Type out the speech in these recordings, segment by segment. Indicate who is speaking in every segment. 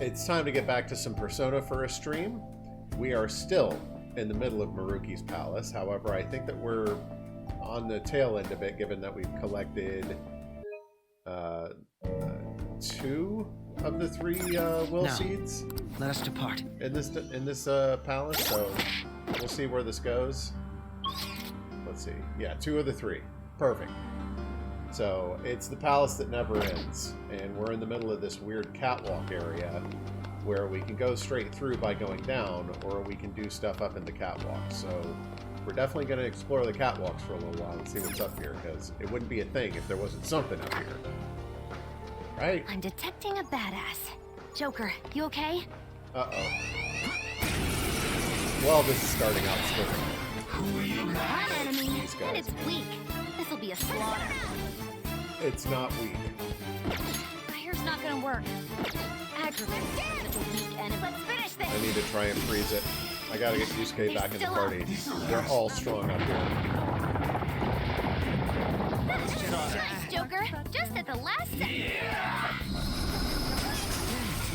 Speaker 1: It's time to get back to some Persona for a stream. We are still in the middle of Maruki's palace. However, I think that we're on the tail end of it, given that we've collected 2 of the 3 will seeds.
Speaker 2: Let us depart.
Speaker 1: In this palace, so we'll see where this goes. Let's see. Yeah, 2 of the 3. Perfect. So it's the palace that never ends, and we're in the middle of this weird catwalk area where we can go straight through by going down, or we can do stuff up in the catwalk. So we're definitely going to explore the catwalks for a little while and see what's up here, because it wouldn't be a thing if there wasn't something up here. Right?
Speaker 3: I'm detecting a badass. Joker, you okay?
Speaker 1: Uh-oh. Well, this is starting out swimmingly.
Speaker 3: One enemy,
Speaker 1: These guys.
Speaker 3: and it's weak. This'll be a slaughter.
Speaker 1: It's not weak.
Speaker 3: Fire's not gonna work. Aggravating. Such a weak enemy. Let's finish this!
Speaker 1: I need to try and freeze it. I gotta get Yusuke back in the party. They're all strong up here.
Speaker 3: Nice, Joker. Just at the last second.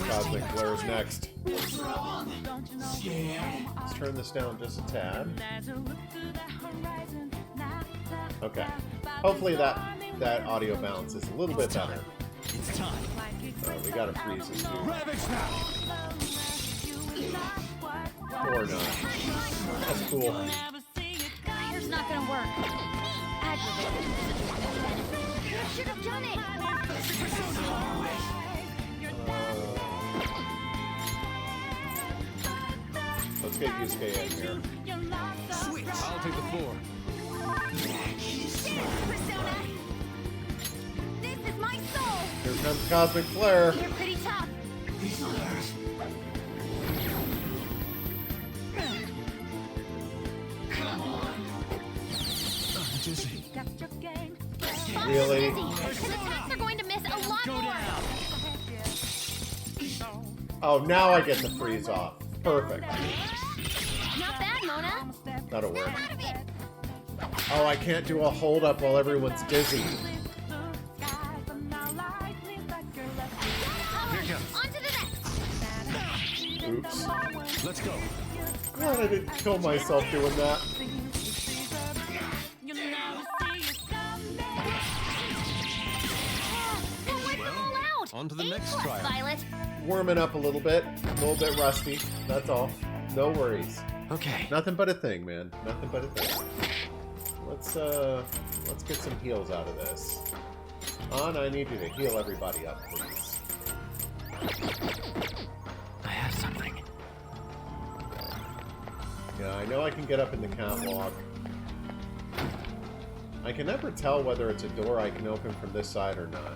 Speaker 1: Cosmic Flare's next. Let's turn this down just a tad. Okay. Hopefully that audio balance is a little bit better.
Speaker 2: It's time.
Speaker 1: We gotta freeze this dude. Or not. That's cool.
Speaker 3: Fire's not gonna work. Aggravating. You should have done it.
Speaker 1: Let's get Yusuke in here.
Speaker 2: Sweet. I'll take the floor.
Speaker 3: Persona. This is my soul.
Speaker 1: Here comes Cosmic Flare.
Speaker 3: You're pretty tough.
Speaker 2: Dizzy.
Speaker 1: Really?
Speaker 3: His attacks are going to miss a lot more.
Speaker 1: Oh, now I get the freeze off. Perfect.
Speaker 3: Not bad, Mona.
Speaker 1: That'll work.
Speaker 3: Out of it.
Speaker 1: Oh, I can't do a hold up while everyone's dizzy.
Speaker 2: Here comes.
Speaker 3: On to the next.
Speaker 1: Oops.
Speaker 2: Let's go.
Speaker 1: God, I didn't kill myself doing that.
Speaker 2: On to the next
Speaker 3: A+,
Speaker 2: trial.
Speaker 3: Violet.
Speaker 1: Warming up a little bit rusty. That's all. No worries.
Speaker 2: Okay.
Speaker 1: Nothing but a thing, man. Nothing but a thing. Let's get some heals out of this. On, I need you to heal everybody up, please.
Speaker 2: I have something.
Speaker 1: Yeah, I know I can get up in the catwalk. I can never tell whether it's a door I can open from this side or not.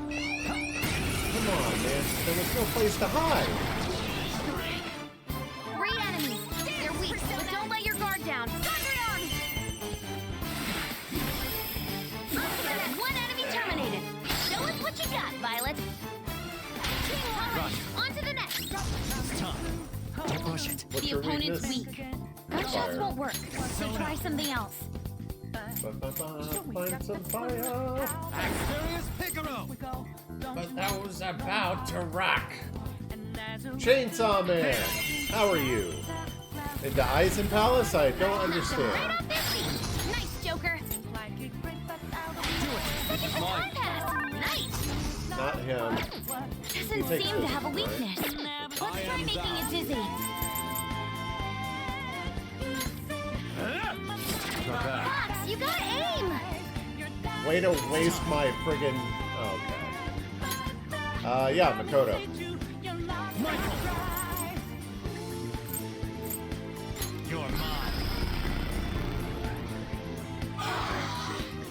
Speaker 1: Come on, man. There was no place to hide.
Speaker 3: 3 enemies. They're weak, but don't let your guard down. Thunderon! One enemy terminated. Show us what you got, Violet.
Speaker 2: Roger.
Speaker 3: On to the next.
Speaker 2: It's time. Don't push it.
Speaker 1: What's
Speaker 3: The
Speaker 1: your
Speaker 3: opponent's
Speaker 1: weakness?
Speaker 3: weak. Gunshots
Speaker 1: Fire.
Speaker 3: won't work, so try something else.
Speaker 1: Find some fire.
Speaker 2: Experience Picaro.
Speaker 4: But those about to rock.
Speaker 1: Chainsaw Man, how are you? Into Eisen Palace? I don't
Speaker 3: Right
Speaker 1: understand.
Speaker 3: off their feet. Nice, Joker. Second baton pass. Nice.
Speaker 1: Not him.
Speaker 3: Doesn't
Speaker 1: takes
Speaker 3: seem to
Speaker 1: this
Speaker 3: have a
Speaker 1: one, right?
Speaker 3: weakness. Let's try making it dizzy.
Speaker 2: Not bad.
Speaker 3: Fox, you gotta aim.
Speaker 1: Way to waste my friggin'... Oh, okay. Yeah, Makoto.
Speaker 2: You're mine.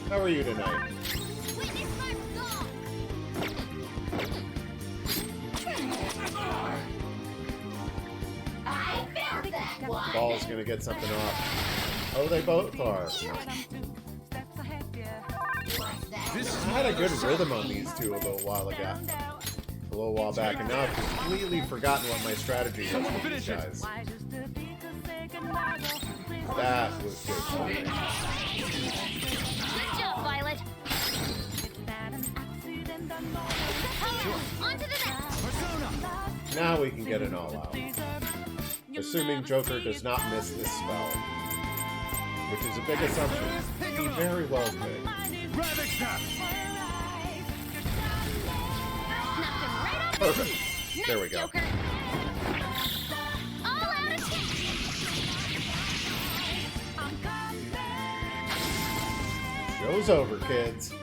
Speaker 1: How are you tonight?
Speaker 3: Witness my resolve. I felt that one.
Speaker 1: Ball's gonna get something off. Oh, they both are. I had a good rhythm on these two a little while ago. A little while back, and now I've completely forgotten what my strategy was with these guys. That was good for me.
Speaker 3: Good job, Violet. On to the next.
Speaker 1: Now we can get an all-out. Assuming Joker does not miss this spell. Which is a big assumption. He very well could.
Speaker 2: Ravage them!
Speaker 3: Knocked him right off his
Speaker 1: Perfect.
Speaker 3: feet.
Speaker 1: There we
Speaker 3: Nice,
Speaker 1: go.
Speaker 3: Joker. All out attack.
Speaker 1: Show's over, kids.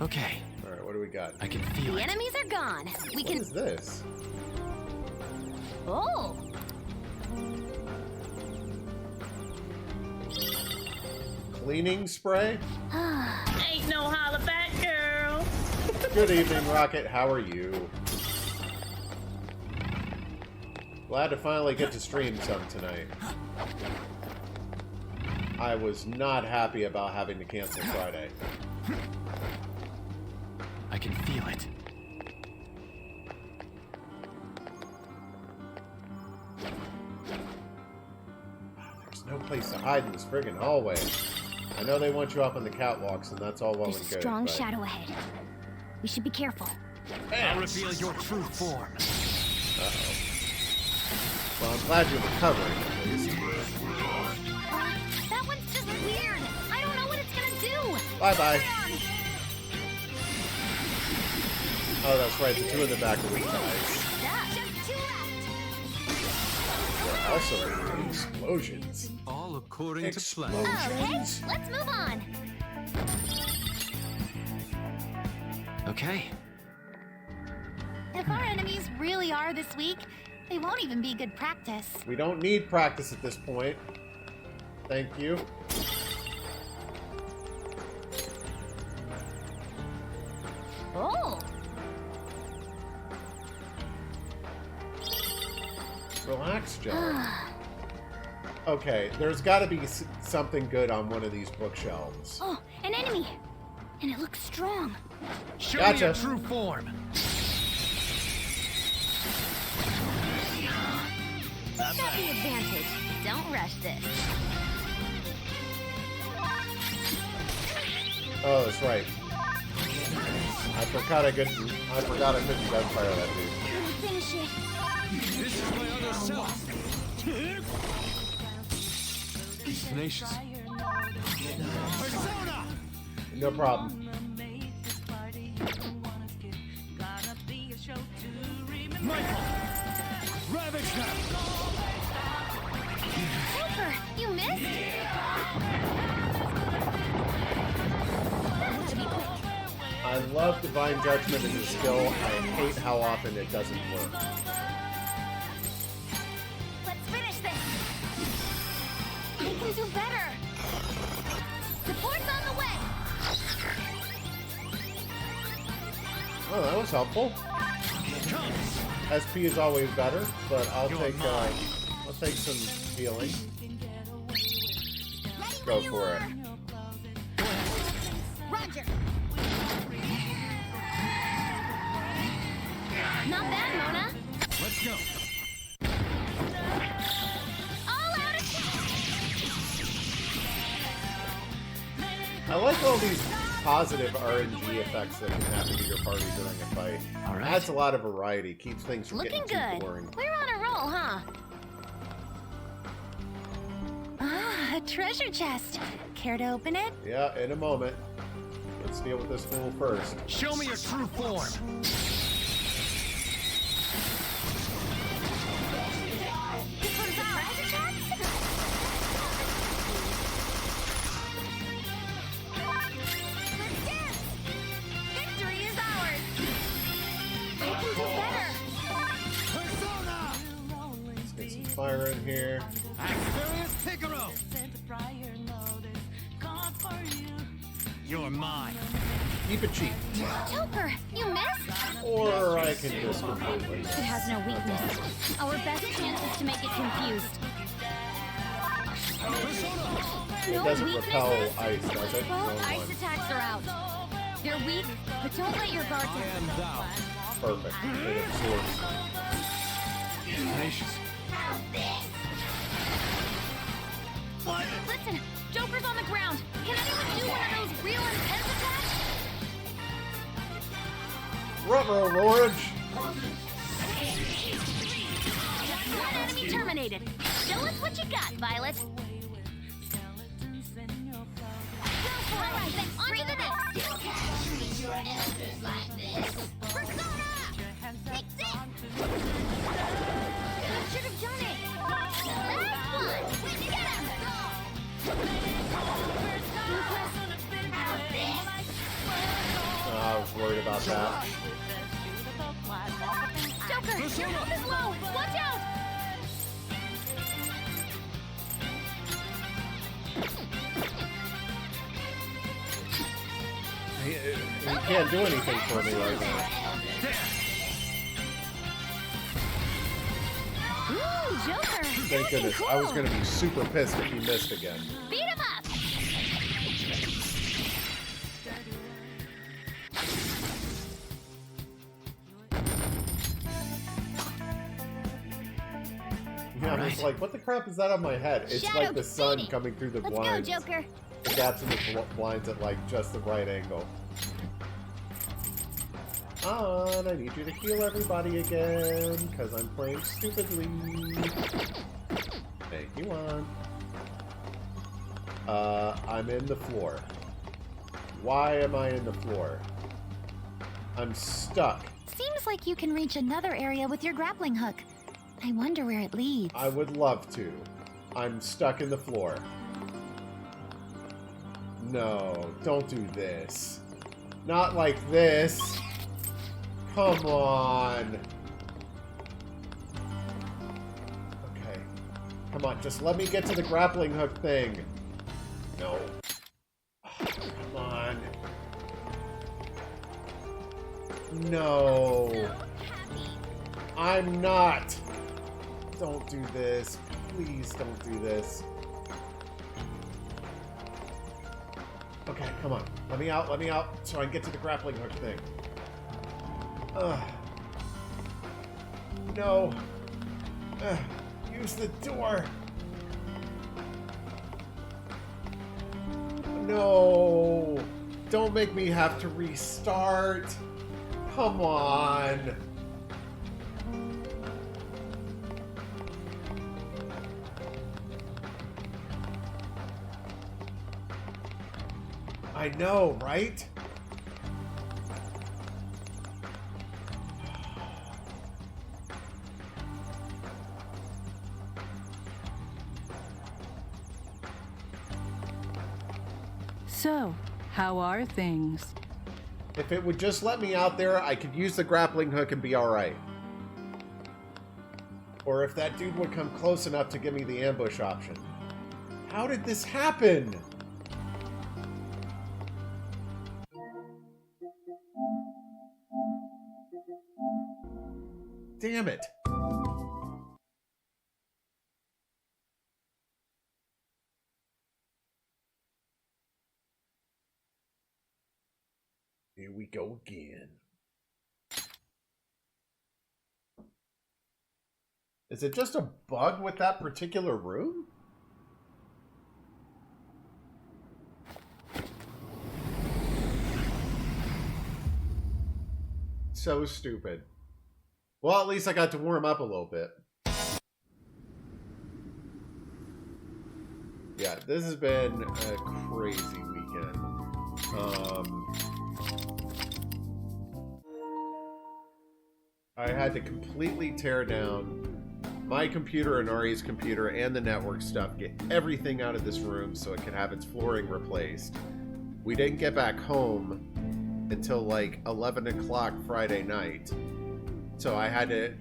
Speaker 2: Okay,
Speaker 1: Alright, what do we got?
Speaker 2: I can feel
Speaker 3: The
Speaker 2: it.
Speaker 3: enemies are gone. We
Speaker 1: What
Speaker 3: can.
Speaker 1: is this?
Speaker 3: Oh.
Speaker 1: Cleaning spray?
Speaker 5: Ain't no holla back, girl.
Speaker 1: Good evening, Rocket. How are you? Glad to finally get to stream some tonight. I was not happy about having to cancel Friday.
Speaker 2: I can feel it.
Speaker 1: There's no place to hide in this friggin' hallway. I know they want you up on the catwalks, and that's all well
Speaker 3: There's
Speaker 1: and
Speaker 3: a
Speaker 1: good.
Speaker 3: strong
Speaker 1: but...
Speaker 3: shadow ahead. We should be careful.
Speaker 2: I'll reveal your true form.
Speaker 1: Uh-oh. Well, I'm glad you're recovering, at least.
Speaker 3: That one's just weird. I don't know what it's gonna do.
Speaker 1: Bye-bye.
Speaker 3: Hang on.
Speaker 1: Oh, that's right. The two in the back are weak guys.
Speaker 3: Yeah, just two left.
Speaker 1: They're also doing explosions.
Speaker 2: All according to plan.
Speaker 3: Okay, let's move on.
Speaker 2: Okay.
Speaker 3: If our enemies really are this weak, they won't even be good practice.
Speaker 1: We don't need practice at this point. Thank you.
Speaker 3: Oh.
Speaker 1: Relax, John. Okay, there's got to be something good on one of these bookshelves.
Speaker 3: Oh, an enemy. And it looks strong.
Speaker 2: Show
Speaker 1: Gotcha.
Speaker 2: me your true form.
Speaker 3: Who's got the advantage? Don't rush this.
Speaker 1: Oh, that's right. I forgot I couldn't gunfire that dude.
Speaker 3: Finish it.
Speaker 2: This is my other self. Tenacious.
Speaker 5: Persona!
Speaker 1: No problem.
Speaker 2: Michael. Ravage them.
Speaker 3: Joker, you missed? To be quick.
Speaker 1: I love Divine Judgment as a skill. I hate how often it doesn't work.
Speaker 3: Let's finish this. I can do better. Support's on the way.
Speaker 1: Oh, that was helpful. SP is always better, but I'll take some healing. Go for it.
Speaker 3: Roger. Not bad, Mona.
Speaker 2: Let's go.
Speaker 3: All out attack.
Speaker 1: I like all these positive RNG effects that can happen to your party during a fight.
Speaker 2: All right.
Speaker 1: Adds a lot of variety, keeps things from
Speaker 3: Looking
Speaker 1: getting too
Speaker 3: good.
Speaker 1: boring.
Speaker 3: We're on a roll, huh? Ah, a treasure chest. Care to open it?
Speaker 1: Yeah, in a moment. Let's deal with this fool first.
Speaker 2: Show me your true form.
Speaker 3: This one's ours. Treasure chest? Let's dance! Victory is ours! I can do better!
Speaker 5: Persona!
Speaker 1: Let's get some fire in here.
Speaker 5: Experience Figaro! You're mine.
Speaker 1: Keep it cheap.
Speaker 3: Joker, you missed?
Speaker 1: Or I can just completely.
Speaker 3: It has no weakness. Our best chance is to make it confused.
Speaker 1: It
Speaker 3: No
Speaker 1: doesn't
Speaker 3: weaknesses?
Speaker 1: repel ice, does it?
Speaker 3: Well,
Speaker 1: Wrong
Speaker 3: ice
Speaker 1: one.
Speaker 3: attacks are out. They're weak, but don't let your guard down.
Speaker 2: And thou.
Speaker 1: Perfect. It absorbs.
Speaker 2: Tenacious.
Speaker 3: Listen, Joker's on the ground. Can anyone do one of those real intense attacks?
Speaker 1: Rubber, Orange!
Speaker 3: One enemy terminated. Show us what you got, Violet. Alright, then onto the next. Persona! Take this! You should have done it! Last one! Get him!
Speaker 1: I was worried about that.
Speaker 3: Joker, your health is low! Watch out!
Speaker 1: He can't do anything for me right now.
Speaker 3: Ooh, Joker!
Speaker 1: Thank goodness. I was going to be super pissed if he missed again.
Speaker 3: Beat him up!
Speaker 1: Yeah, I was like, what the crap is that on my head? It's
Speaker 3: Shadow
Speaker 1: like the sun
Speaker 3: City.
Speaker 1: coming through the
Speaker 3: Let's
Speaker 1: blinds.
Speaker 3: go, Joker!
Speaker 1: The gaps in the blinds at like just the right angle. On, I need you to heal everybody again, because I'm playing stupidly. Thank you, on. I'm in the floor. Why am I in the floor? I'm stuck.
Speaker 3: Seems like you can reach another area with your grappling hook. I wonder where it leads.
Speaker 1: I would love to. I'm stuck in the floor. No, don't do this. Not like this. Come on. Okay. Come on, just let me get to the grappling hook thing. No. Oh, come on. No. I'm not. Don't do this. Please don't do this. Okay, come on. Let me out so I can get to the grappling hook thing. Ugh. No. Ugh. Use the door. No. Don't make me have to restart. Come on. I know, right?
Speaker 6: So, how are things?
Speaker 1: If it would just let me out there, I could use the grappling hook and be alright. Or if that dude would come close enough to give me the ambush option. How did this happen? Damn it. Here we go again. Is it just a bug with that particular room? So stupid. Well, at least I got to warm up a little bit. Yeah, this has been a crazy weekend. I had to completely tear down my computer and Ari's computer and the network stuff, get everything out of this room so it could have its flooring replaced. We didn't get back home until like 11 o'clock Friday night. So I had to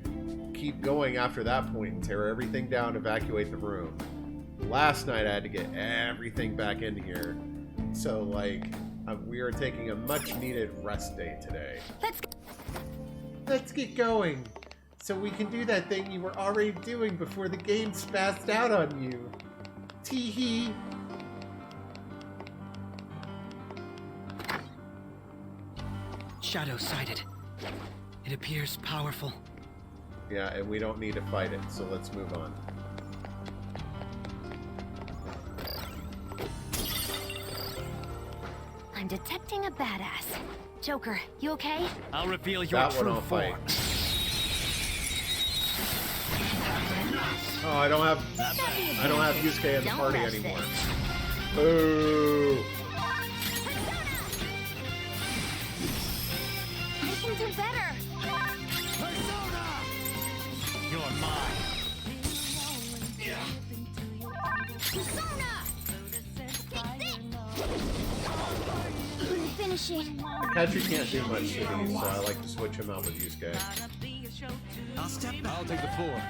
Speaker 1: keep going after that point and tear everything down, evacuate the room. Last night I had to get everything back in here. So like, we are taking a much needed rest day today. Let's get going. So we can do that thing you were already doing before the game spazzed out on you. Tee-hee.
Speaker 7: Shadow sighted. It appears powerful.
Speaker 1: Yeah, and we don't need to fight it, so let's move on.
Speaker 3: I'm detecting a badass. Joker, you okay?
Speaker 5: I'll reveal your
Speaker 1: That one
Speaker 5: true
Speaker 1: I'll fight.
Speaker 5: form.
Speaker 1: Oh, I don't have Yusuke in the
Speaker 3: Don't
Speaker 1: party
Speaker 3: rush
Speaker 1: anymore.
Speaker 3: this.
Speaker 1: Boo!
Speaker 3: I can do better.
Speaker 5: Persona! You're mine.
Speaker 3: Persona! Finish it.
Speaker 1: Pikachu can't do much to these, so I like to switch him out with Yusuke.
Speaker 2: I'll take the floor.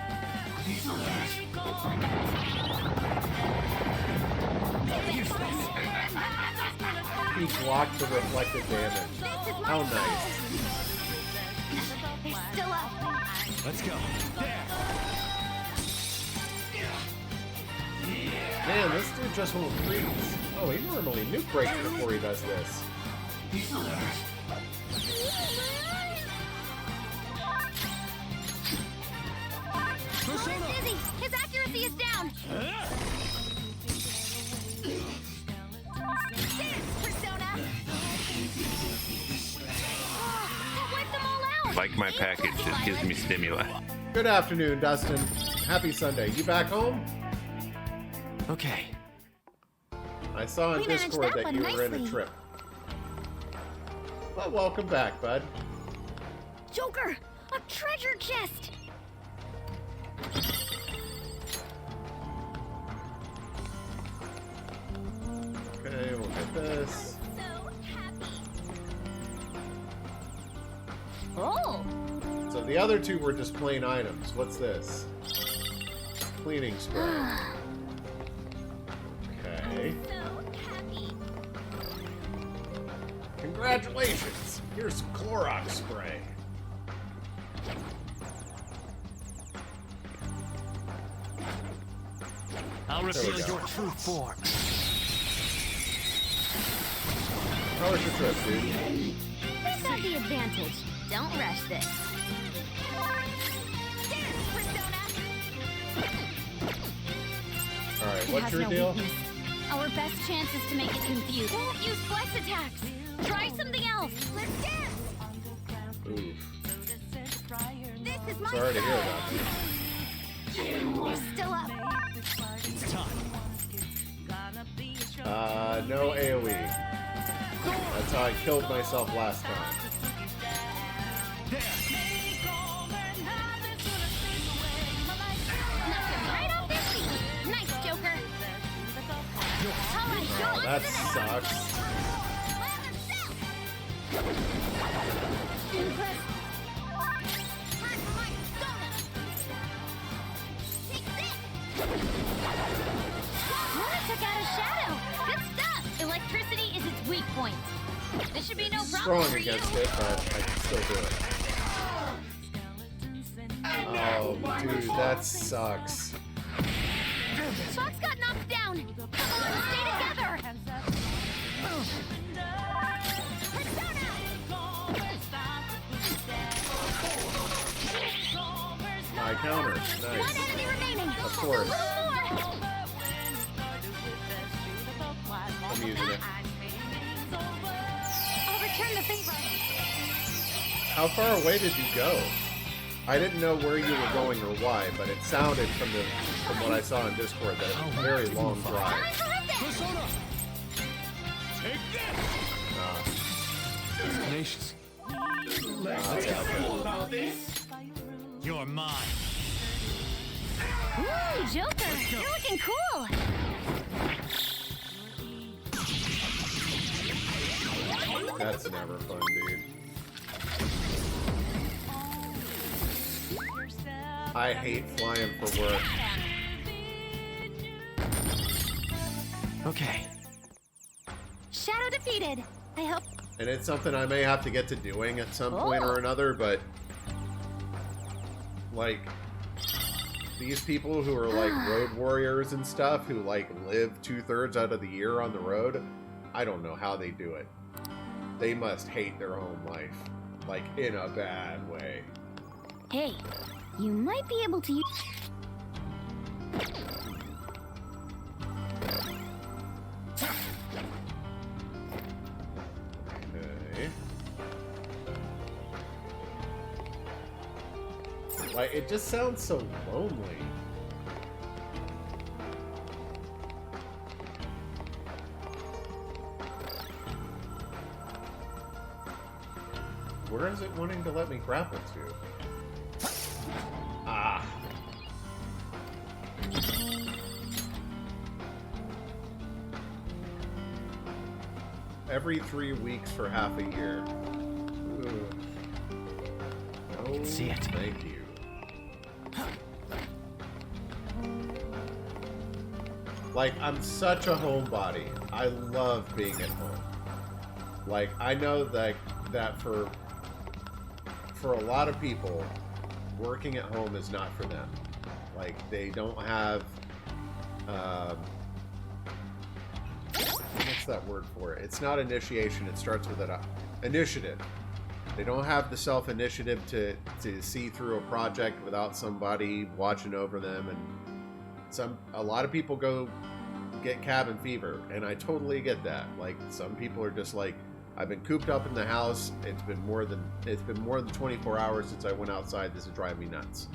Speaker 1: He blocked the reflected damage. How nice.
Speaker 3: They're still up.
Speaker 2: Let's go. There.
Speaker 1: Man, this dude just won't freeze. Oh, he normally nuke breaks before he does this.
Speaker 3: Where's Dizzy? His accuracy is down. Dance, Persona! Oh, that wiped them all out.
Speaker 8: Like my package, it gives me stimuli.
Speaker 1: Good afternoon, Dustin. Happy Sunday. You back home?
Speaker 5: Okay.
Speaker 1: I saw on
Speaker 3: We managed
Speaker 1: Discord
Speaker 3: that
Speaker 1: that
Speaker 3: one
Speaker 1: you were in a
Speaker 3: nicely.
Speaker 1: trip. Well, welcome back, bud.
Speaker 3: Joker, a treasure chest.
Speaker 1: Okay, we'll get this.
Speaker 3: So happy. Oh,
Speaker 1: So the other two were just plain items. What's this? Cleaning spray. Okay.
Speaker 3: so happy.
Speaker 1: Congratulations! Here's some Clorox spray.
Speaker 5: I'll
Speaker 1: There we
Speaker 5: reveal
Speaker 1: go.
Speaker 5: your true form.
Speaker 1: How was your trip, dude?
Speaker 3: We've got the advantage. Don't rush this. Dance, Persona!
Speaker 1: Alright,
Speaker 3: It
Speaker 1: what's
Speaker 3: has
Speaker 1: your
Speaker 3: no
Speaker 1: deal?
Speaker 3: weakness. Our best chance is to make it confused. Won't use flex attacks. Try something else. Let's dance.
Speaker 1: Oof.
Speaker 3: This is my
Speaker 1: Sorry to hear
Speaker 3: style.
Speaker 1: that.
Speaker 3: You're still up.
Speaker 5: It's time.
Speaker 1: No AoE. That's how I killed myself last time.
Speaker 3: Knocked him right off his feet. Nice, Joker. All right,
Speaker 1: Oh,
Speaker 3: on
Speaker 1: that
Speaker 3: to the next.
Speaker 1: sucks.
Speaker 3: Impress. Time for my persona. Take this. Luna took out a shadow. Good stuff. Electricity is its weak point. This should be no problem
Speaker 1: Strong
Speaker 3: for
Speaker 1: against
Speaker 3: you.
Speaker 1: it, but I can still do it. Oh, dude, that sucks.
Speaker 3: Fox got knocked down. Come on, stay together. Persona.
Speaker 1: My counter.
Speaker 3: One
Speaker 1: Nice.
Speaker 3: enemy remaining.
Speaker 1: Of course.
Speaker 3: A little more.
Speaker 1: I'm using it.
Speaker 3: I'll return the favor.
Speaker 1: How far away did you go? I didn't know where you were going or why, but it sounded from what I saw on Discord that it was a very long drive.
Speaker 3: Time for a dance.
Speaker 2: Persona! Take this! Tenacious.
Speaker 5: You're mine.
Speaker 3: Ooh, Joker, you're looking cool.
Speaker 1: That's never fun, dude. I hate flying for work.
Speaker 5: Okay.
Speaker 3: Shadow defeated. I hope.
Speaker 1: And it's something I may have to get to doing at some point or another, but like these people who are like road warriors and stuff who like live 2/3 out of the year on the road, I don't know how they do it. They must hate their home life, like in a bad way.
Speaker 3: Hey, you might be able to use.
Speaker 1: Like, it just sounds so lonely. Where is it wanting to let me grapple to? Ah. Every 3 weeks for half a year. Ooh. No,
Speaker 5: see it.
Speaker 1: thank you. Like, I'm such a homebody. I love being at home. Like, I know that for a lot of people, working at home is not for them. Like, they don't have what's that word for it? It's not initiation. It starts with an initiative. They don't have the self-initiative to see through a project without somebody watching over them, and a lot of people get cabin fever, and I totally get that. Like, some people are just like, I've been cooped up in the house. It's been more than 24 hours since I went outside. This is driving me nuts.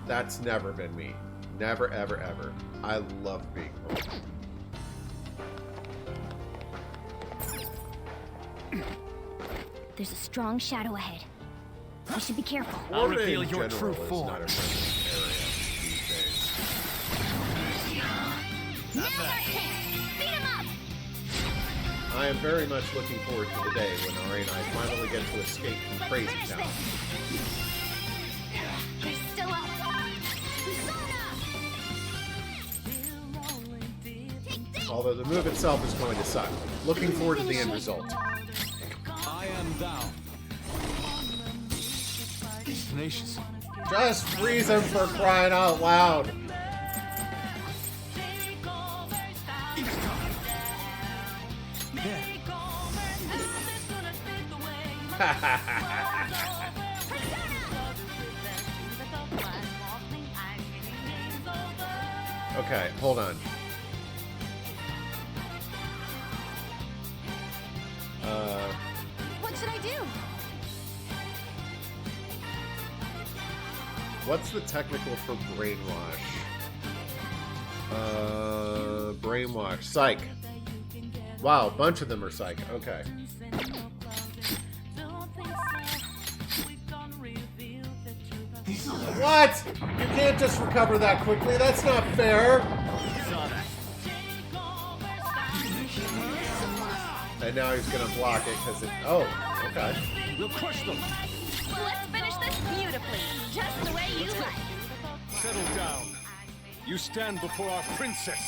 Speaker 1: That's never been me. Never, ever, ever. I love being home.
Speaker 3: There's a strong shadow ahead. We should be careful.
Speaker 5: I'll
Speaker 1: Florida
Speaker 5: reveal
Speaker 1: in
Speaker 5: your
Speaker 1: general
Speaker 5: true
Speaker 1: is
Speaker 5: form.
Speaker 1: not a friendly area these days.
Speaker 3: Now's our chance! Beat him up!
Speaker 1: I am very much looking forward to the day when Ari and I finally get to escape from Crazy
Speaker 3: Finish
Speaker 1: Town.
Speaker 3: this! They're still up! Take this!
Speaker 1: Although the move itself is going to suck. Looking forward to the end result.
Speaker 2: I am thou.
Speaker 5: Tenacious.
Speaker 1: Just freeze him for crying out loud. Okay, hold on.
Speaker 3: What should I do?
Speaker 1: What's the technical for brainwash? Brainwash. Psych. Wow, a bunch of them are psych. Okay. What? You can't just recover that quickly. That's not fair.
Speaker 5: Saw that.
Speaker 1: And now he's gonna block it because it. Oh, okay.
Speaker 2: We'll crush them.
Speaker 3: Let's finish this beautifully, just the way you like.
Speaker 2: Settle down. You stand before our princess.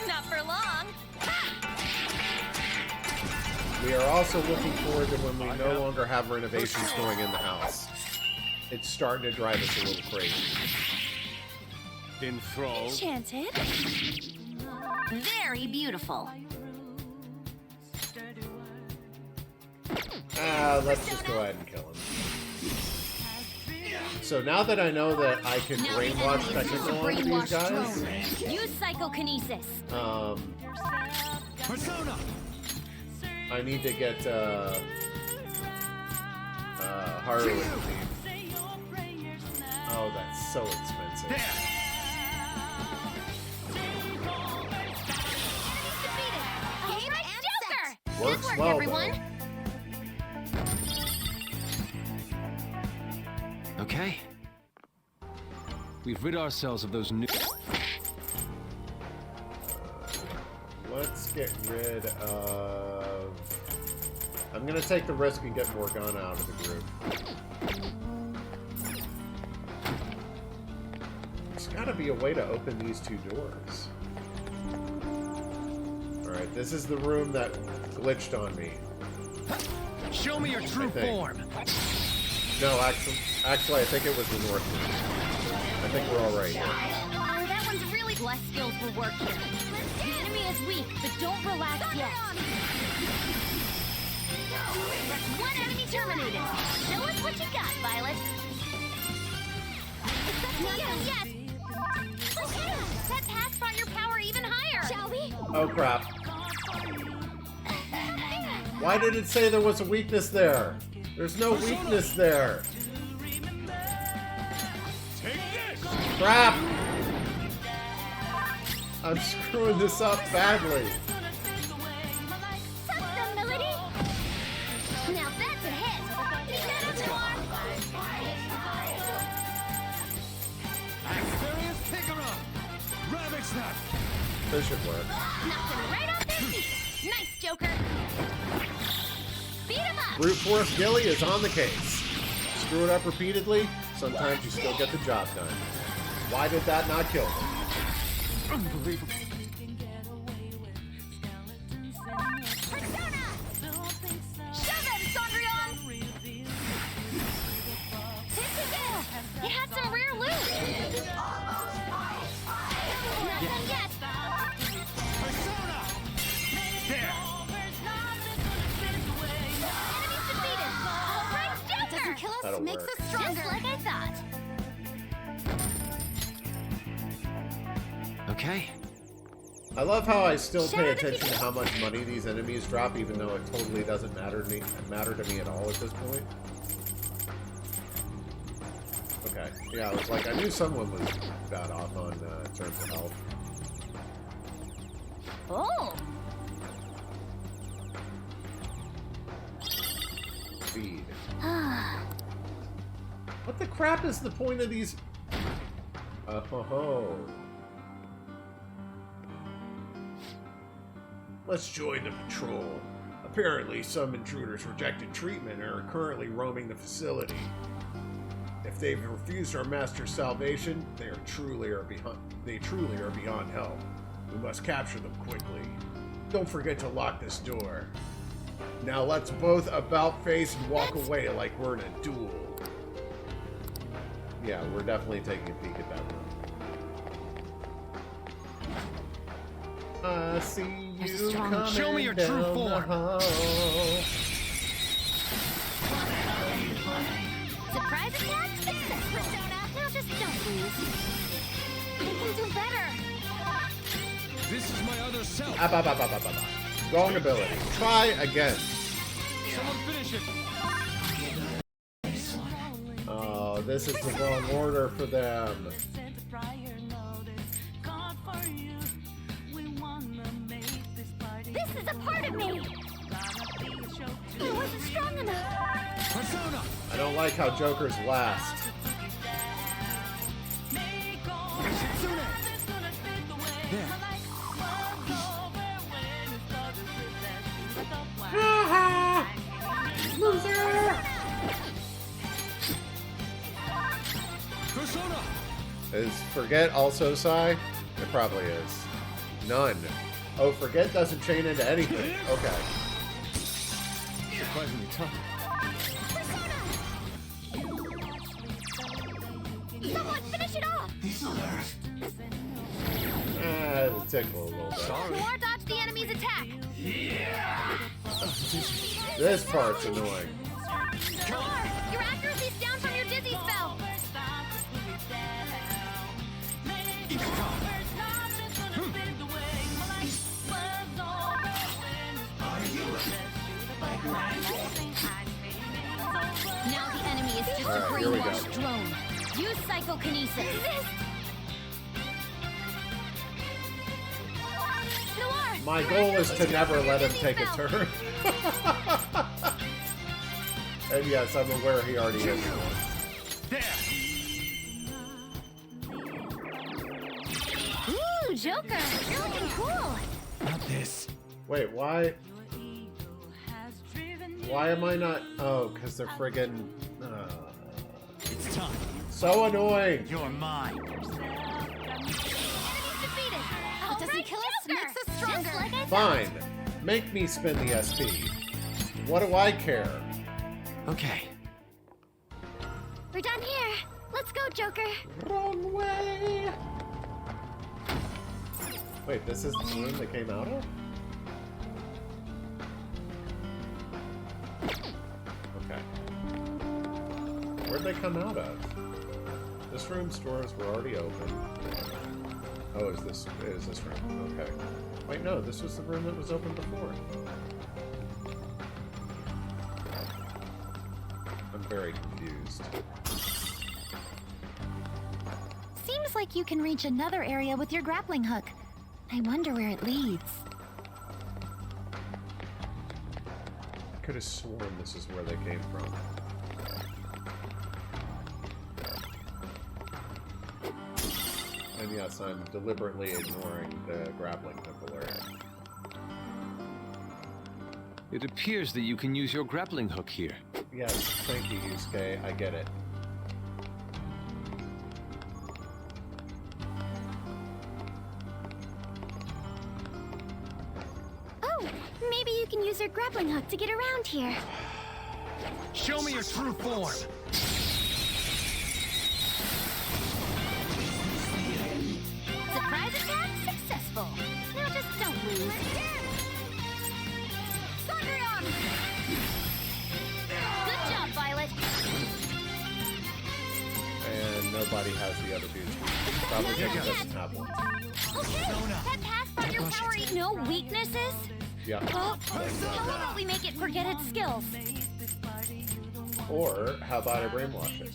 Speaker 3: Not for long.
Speaker 1: We are also looking forward to when we no longer have renovations going in the house. It's starting to drive us a little crazy.
Speaker 2: Enthralled.
Speaker 3: Enchanted. Very beautiful.
Speaker 1: Let's just go ahead and kill him. So now that I know that I can
Speaker 3: Now we
Speaker 1: brainwash
Speaker 3: can use
Speaker 1: technical
Speaker 3: the
Speaker 1: onto these
Speaker 3: brainwash
Speaker 1: guys,
Speaker 3: drone. Use psychokinesis.
Speaker 5: Persona.
Speaker 1: I need to get Haru with the team. Oh, that's so expensive.
Speaker 5: There.
Speaker 3: Game and Joker.
Speaker 1: Works
Speaker 3: Good work,
Speaker 1: well,
Speaker 3: everyone.
Speaker 9: Okay. We've rid ourselves of those new.
Speaker 1: Let's get rid of... I'm gonna take the risk and get Morgana out of the group. There's gotta be a way to open these two doors. Alright, this is the room that glitched on me.
Speaker 5: Show me your true
Speaker 1: think.
Speaker 5: form.
Speaker 1: No, actually, I think it was the north room. I think we're all right here.
Speaker 3: Oh, that one's really less skills will work here. The enemy is weak, but don't relax yet. One enemy terminated. Show us what you got, Violet. It's up to you. Yes. That pass brought your power even higher. Shall we?
Speaker 1: Oh crap. Why did it say there was a weakness there? There's no weakness there.
Speaker 2: Take this!
Speaker 1: Crap! I'm screwing this up badly.
Speaker 3: Touch them, Melody! Now that's a hit!
Speaker 5: Let's go. Experience pick 'em up. Rabbit snap.
Speaker 1: This should work.
Speaker 3: Knocked them right off their feet! Nice, Joker! Beat him up!
Speaker 1: Brute Force Gilly is on the case. Screw it up repeatedly, sometimes you still get the job done. Why did that not kill him?
Speaker 5: Unbelievable.
Speaker 3: Persona! Show them, Cendrillon! Tinkerbell! It had some rare loot! Nothing yet!
Speaker 5: Persona. There.
Speaker 3: Enemies defeated! All right, Joker! What doesn't kill us
Speaker 1: That'll
Speaker 3: makes
Speaker 1: work.
Speaker 3: us stronger! Just like I thought!
Speaker 9: Okay.
Speaker 1: I love how I still
Speaker 3: Shout
Speaker 1: pay
Speaker 3: out if you
Speaker 1: attention to how much money these enemies drop, even though it totally doesn't matter to me at all at this point. Okay, yeah, I was like, I knew someone was bad off on terms of health.
Speaker 3: Oh!
Speaker 1: Speed. What the crap is the point of these? Oh. Let's join the patrol. Apparently, some intruders rejected treatment and are currently roaming the facility. If they've refused our master's salvation, they truly are beyond help. We must capture them quickly. Don't forget to lock this door. Now let's both about face and walk away like we're in a duel. Yeah, we're definitely taking a peek at that room. I see
Speaker 3: You're
Speaker 1: you
Speaker 3: strong.
Speaker 1: coming
Speaker 5: Show me your true
Speaker 1: down the
Speaker 5: form.
Speaker 1: hall.
Speaker 3: Surprise attack success, Persona! Now just don't lose. I can do better!
Speaker 5: This is my other self.
Speaker 1: Wrong ability. Try again.
Speaker 5: Someone finish it.
Speaker 1: Oh, this is the wrong order for them.
Speaker 3: This is a part of me! I wasn't strong enough!
Speaker 5: Persona.
Speaker 1: I don't like how Joker's last.
Speaker 5: Kitsune. There. Persona.
Speaker 1: Is Forget also Psy? It probably is. None. Oh, Forget doesn't chain into anything. Okay.
Speaker 5: Surprisingly tough.
Speaker 3: Someone finish it off!
Speaker 1: It'll tickle a little bit.
Speaker 5: Sorry.
Speaker 3: Or dodge the enemy's attack!
Speaker 1: This part's annoying.
Speaker 3: Noir, your accuracy's down from your dizzy spell! Now the enemy is just
Speaker 1: Alright,
Speaker 3: a
Speaker 1: here we go.
Speaker 3: brainwashed drone. Use psychokinesis. Noir,
Speaker 1: My
Speaker 3: your
Speaker 1: goal is to
Speaker 3: accuracy's
Speaker 1: never
Speaker 3: down from
Speaker 1: let
Speaker 3: your
Speaker 1: him
Speaker 3: dizzy
Speaker 1: take a
Speaker 3: spell.
Speaker 1: turn. And yes, I'm aware he already is.
Speaker 5: There.
Speaker 3: Ooh, Joker, you're looking cool.
Speaker 5: Not this.
Speaker 1: Wait, why? Why am I not? Oh, because they're friggin'.
Speaker 5: It's time.
Speaker 1: So annoying.
Speaker 5: You're mine.
Speaker 3: Enemy's defeated. What doesn't kill us makes us stronger. Just like I
Speaker 1: Fine. Make me spin the SP. What do I care?
Speaker 9: Okay.
Speaker 3: We're done here. Let's go, Joker.
Speaker 1: Wrong way. Wait, this is the room they came out of? Okay. Where'd they come out of? This room's doors were already open. Oh, is this room? Okay. Wait, no, this was the room that was open before. I'm very confused.
Speaker 3: Seems like you can reach another area with your grappling hook. I wonder where it leads.
Speaker 1: I could have sworn this is where they came from. And yes, I'm deliberately ignoring the grappling hook alert.
Speaker 9: It appears that you can use your grappling hook here.
Speaker 1: Yes, thank you, Yusuke. I get it.
Speaker 3: Oh, maybe you can use your grappling hook to get around here.
Speaker 5: Show me your true form.
Speaker 3: Surprise attack successful. Now just don't lose. Thunderion! Good job, Violet.
Speaker 1: And nobody has the other dude's weakness. Probably because he doesn't have one.
Speaker 3: Okay, that Pathfinder power ain't no weaknesses.
Speaker 1: Yeah.
Speaker 3: Well, how about we make it forget its skills?
Speaker 1: Or how about I brainwash it?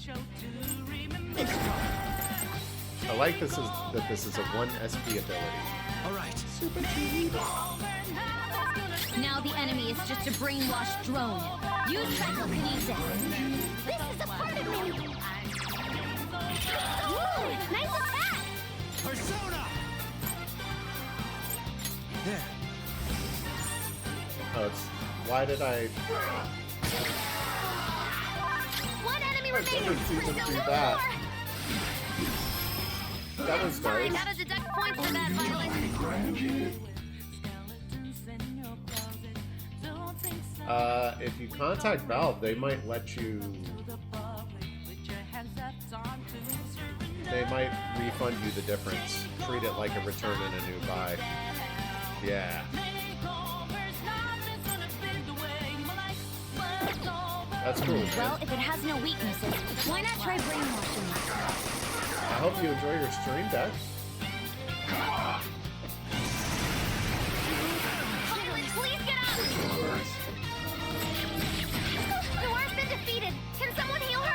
Speaker 1: I like this is that this is a 1 SP ability.
Speaker 5: All right.
Speaker 3: Now the enemy is just a brainwashed drone. Use psychokinesis. This is a part of me. Ooh, nice attack.
Speaker 5: Persona. There.
Speaker 1: Oh, it's, why did I?
Speaker 3: One enemy
Speaker 1: I've never
Speaker 3: remaining.
Speaker 1: seen them
Speaker 3: Pursue
Speaker 1: do
Speaker 3: no
Speaker 1: that.
Speaker 3: more.
Speaker 1: That was
Speaker 3: Sorry,
Speaker 1: nice.
Speaker 3: gotta deduct points for that, Violet.
Speaker 1: If you contact Valve, they might let you. They might refund you the difference. Treat it like a return and a new buy. Yeah. That's cool, man.
Speaker 3: Well, if it has no weaknesses, why not try brainwashing it?
Speaker 1: I hope you enjoy your stream, Deck.
Speaker 3: Violet, please get up! Noir's been defeated. Can someone heal her?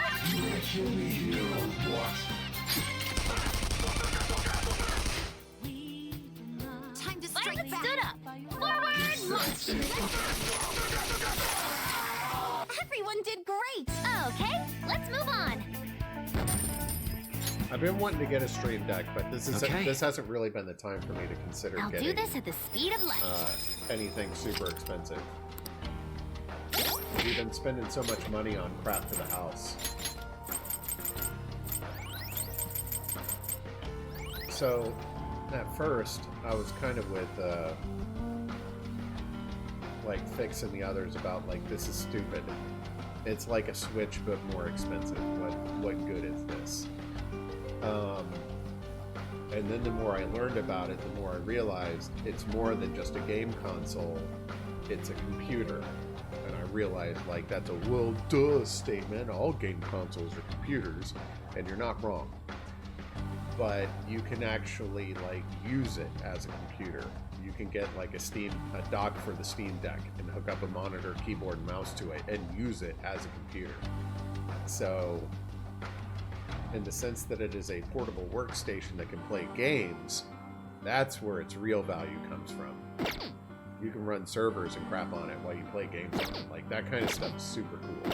Speaker 3: Time to strike back. Stood up. Forward, march. Everyone did great. Okay, let's move on.
Speaker 1: I've been wanting to get a stream deck, but this is
Speaker 9: Okay.
Speaker 1: this hasn't really been the time for me to consider
Speaker 3: I'll
Speaker 1: getting
Speaker 3: do this at the speed of light.
Speaker 1: anything super expensive. We've been spending so much money on crap for the house. So, at first, I was kind of with, like, Fix and the others about, like, this is stupid. It's like a Switch, but more expensive. What good is this? And then the more I learned about it, the more I realized it's more than just a game console. It's a computer. And I realized, like, that's a well, duh statement. All game consoles are computers. And you're not wrong. But you can actually, like, use it as a computer. You can get, like, a dock for the Steam Deck and hook up a monitor, keyboard, and mouse to it and use it as a computer. So, in the sense that it is a portable workstation that can play games, that's where its real value comes from. You can run servers and crap on it while you play games on it. Like, that kind of stuff is super cool.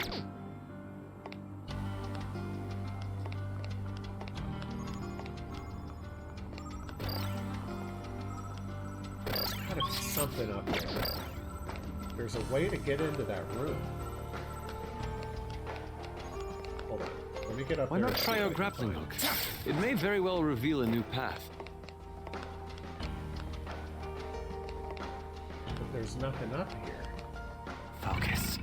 Speaker 1: There's gotta be something up there. There's a way to get into that room. Hold on. Let me get up
Speaker 9: Why
Speaker 1: there.
Speaker 9: not
Speaker 1: and see
Speaker 9: try
Speaker 1: what
Speaker 9: your
Speaker 1: I can
Speaker 9: grappling
Speaker 1: find.
Speaker 9: hook? It may very well reveal a new path.
Speaker 1: But there's nothing up here.
Speaker 9: Focus.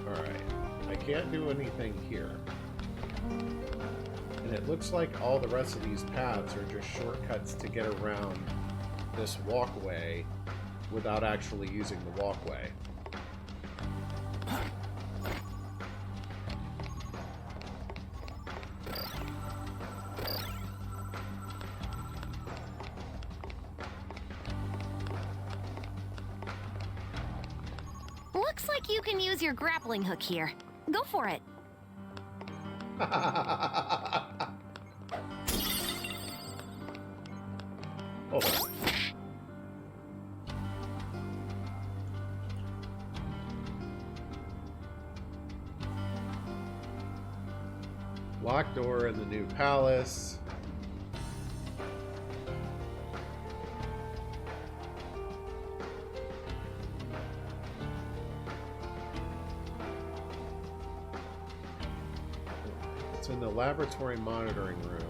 Speaker 1: Alright. I can't do anything here. And it looks like all the rest of these paths are just shortcuts to get around this walkway without actually using the walkway.
Speaker 3: Looks like you can use your grappling hook here. Go for it.
Speaker 1: Hold on. Locked door in the new palace. It's in the laboratory monitoring room.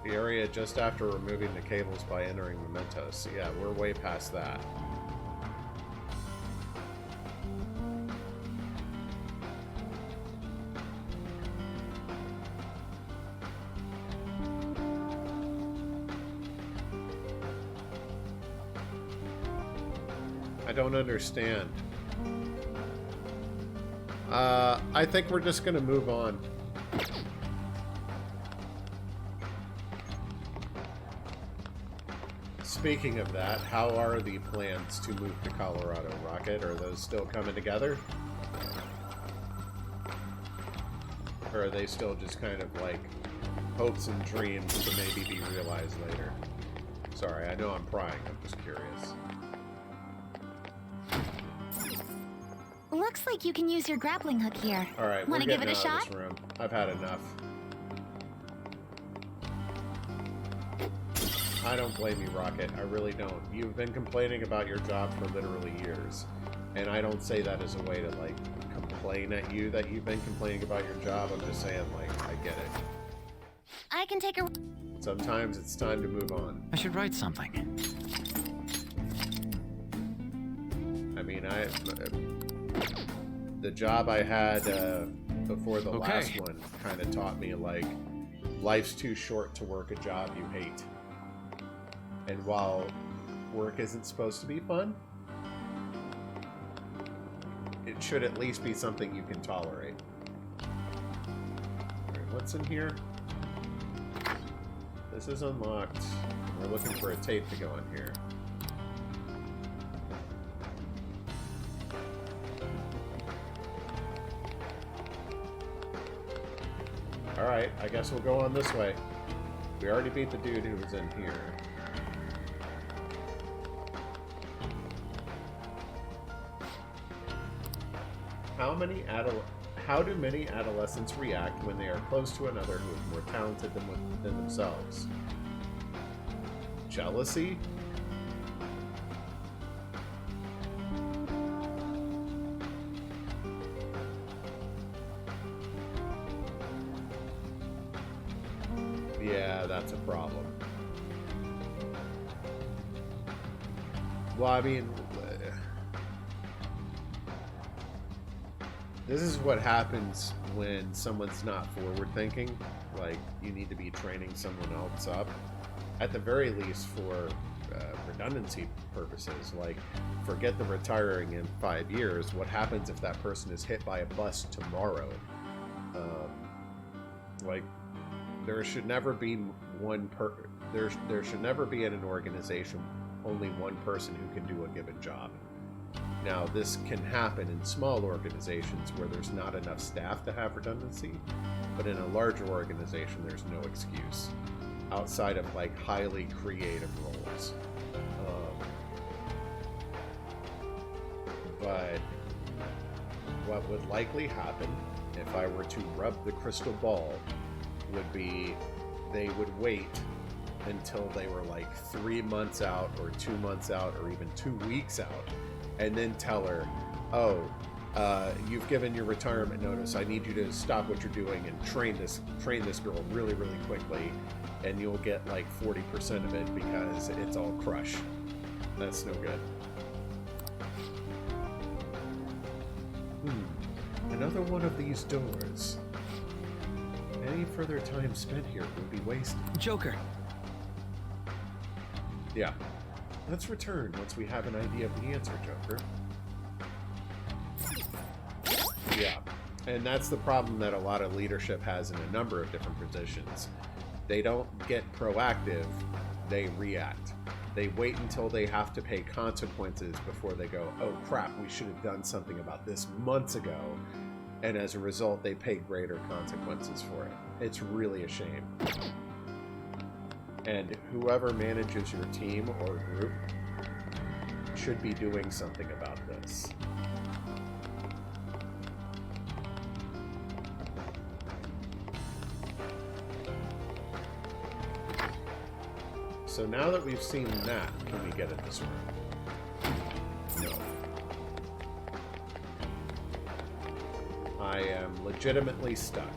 Speaker 1: The area just after removing the cables by entering mementos. Yeah, we're way past that. I don't understand. I think we're just gonna move on. Speaking of that, how are the plans to move to Colorado, Rocket? Are those still coming together? Or are they still just kind of like hopes and dreams to maybe be realized later? Sorry, I know I'm prying, I'm just curious.
Speaker 3: Looks like you can use your grappling hook here.
Speaker 1: Alright, we're
Speaker 3: Wanna give
Speaker 1: getting
Speaker 3: it a
Speaker 1: out of
Speaker 3: shot?
Speaker 1: this room. I've had enough. I don't blame you, Rocket. I really don't. You've been complaining about your job for literally years. And I don't say that as a way to, like, complain at you that you've been complaining about your job. I'm just saying, like, I get it.
Speaker 3: I can take a...
Speaker 1: Sometimes it's time to move on.
Speaker 7: I should write something.
Speaker 1: I mean, the job I had before the last one kind of taught me, like, life's too short to work a job you hate. And while work isn't supposed to be fun, it should at least be something you can tolerate. Alright, what's in here? This is unlocked. We're looking for a tape to go in here. Alright, I guess we'll go on this way. We already beat the dude who was in here. How do many adolescents react when they are close to another who is more talented than themselves? Jealousy? Yeah, that's a problem. Well, I mean, this is what happens when someone's not forward thinking. Like, you need to be training someone else up. At the very least for redundancy purposes. Like, forget the retiring in 5 years. What happens if that person is hit by a bus tomorrow? Like, there should never be there should never be in an organization only one person who can do a given job. Now, this can happen in small organizations where there's not enough staff to have redundancy, but in a larger organization, there's no excuse outside of, like, highly creative roles. But what would likely happen if I were to rub the crystal ball would be they would wait until they were like 3 months out or 2 months out or even 2 weeks out, and then tell her, oh, you've given your retirement notice. I need you to stop what you're doing and train this girl really, really quickly, and you'll get like 40% of it because it's all crush. That's no good. Another one of these doors. Any further time spent here would be wasted.
Speaker 7: Joker.
Speaker 1: Yeah. Let's return once we have an idea of the answer, Joker. Yeah. And that's the problem that a lot of leadership has in a number of different positions. They don't get proactive, they react. They wait until they have to pay consequences before they go, oh crap, we should have done something about this months ago. And as a result, they pay greater consequences for it. It's really a shame. And whoever manages your team or group should be doing something about this. So now that we've seen that, can we get in this room? No. I am legitimately stuck.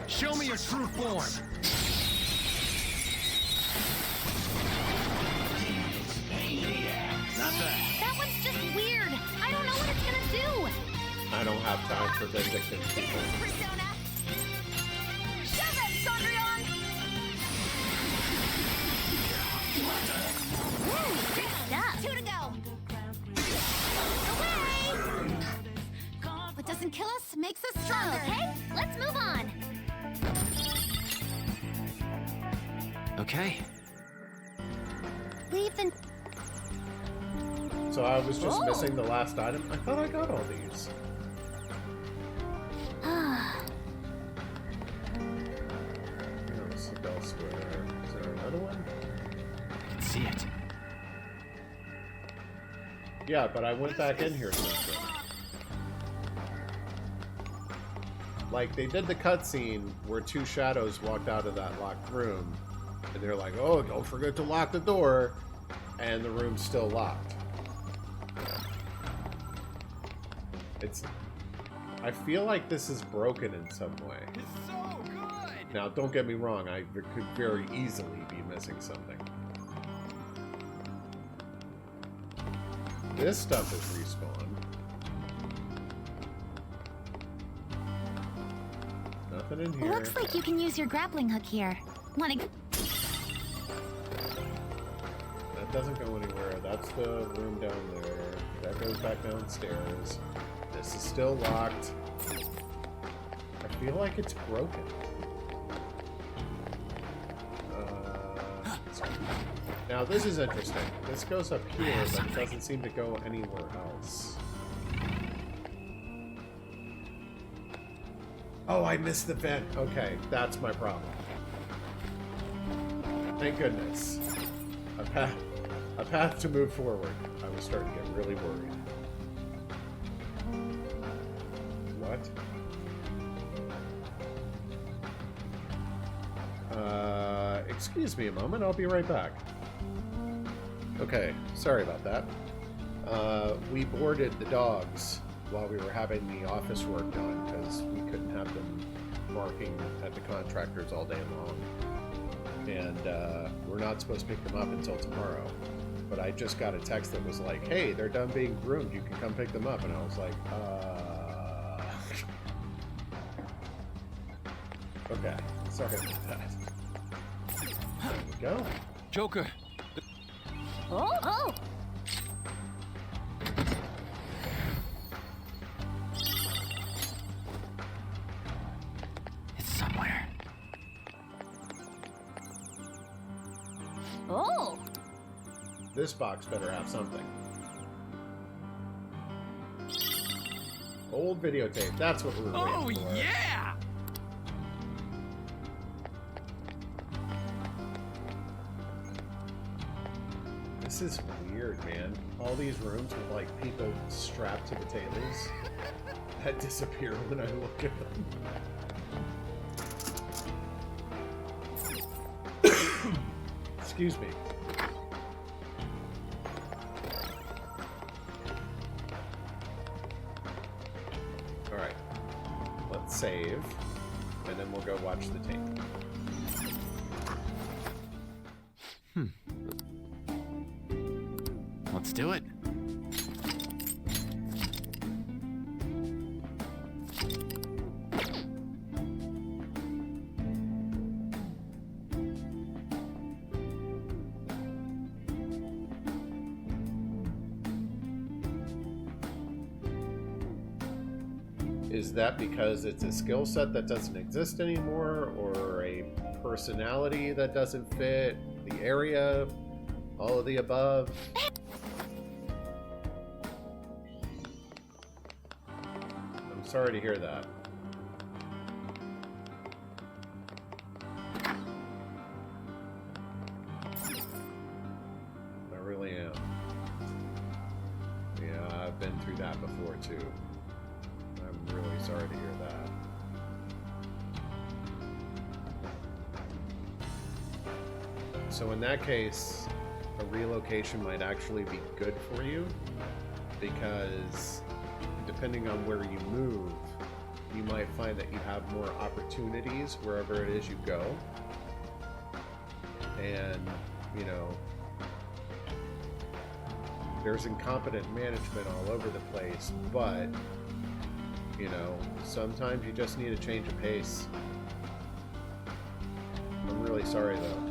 Speaker 5: Show me your true form. Not bad.
Speaker 3: That one's just weird. I don't know what it's gonna do.
Speaker 1: I don't have time for vindictive people.
Speaker 3: Persona. Shove it, Sondrion. Woo, good stuff. 2 to go. Away. What doesn't kill us makes us stronger. Okay, let's move on.
Speaker 9: Okay.
Speaker 3: Leave the...
Speaker 1: So I was just missing the last item? I thought I got all these. Let's look elsewhere. Is there another one?
Speaker 9: I can see it.
Speaker 1: Yeah, but I went back in here since then. Like, they did the cutscene where 2 shadows walked out of that locked room, and they're like, oh, don't forget to lock the door, and the room's still locked. I feel like this is broken in some way.
Speaker 5: It's so good.
Speaker 1: Now, don't get me wrong, I could very easily be missing something. This stuff is respawned. Nothing in here.
Speaker 3: Looks like you can use your grappling hook here. Wanna...
Speaker 1: That doesn't go anywhere. That's the room down there. That goes back downstairs. This is still locked. I feel like it's broken. Now this is interesting. This goes up here, but it doesn't seem to go anywhere else. Oh, I missed the vent. Okay, that's my problem. Thank goodness. A path to move forward. I was starting to get really worried. What? Excuse me a moment. I'll be right back. Okay, sorry about that. We boarded the dogs while we were having the office work done because we couldn't have them barking at the contractors all day long. And we're not supposed to pick them up until tomorrow. But I just got a text that was like, hey, they're done being groomed. You can come pick them up. And I was like, Okay, sorry about that. There we go.
Speaker 9: Joker.
Speaker 3: Oh!
Speaker 9: It's somewhere.
Speaker 3: Oh!
Speaker 1: This box better have something. Old videotape. That's what we were waiting for.
Speaker 5: Yeah.
Speaker 1: This is weird, man. All these rooms with, like, people strapped to the tables that disappear when I look at them. Excuse me. Alright. Let's save, and then we'll go watch the tape.
Speaker 9: Let's do it.
Speaker 1: Is that because it's a skill set that doesn't exist anymore, or a personality that doesn't fit, the area, all of the above? I'm sorry to hear that. I really am. Yeah, I've been through that before too. I'm really sorry to hear that. So in that case, a relocation might actually be good for you, because depending on where you move, you might find that you have more opportunities wherever it is you go. And, you know, there's incompetent management all over the place, but, you know, sometimes you just need a change of pace. I'm really sorry, though.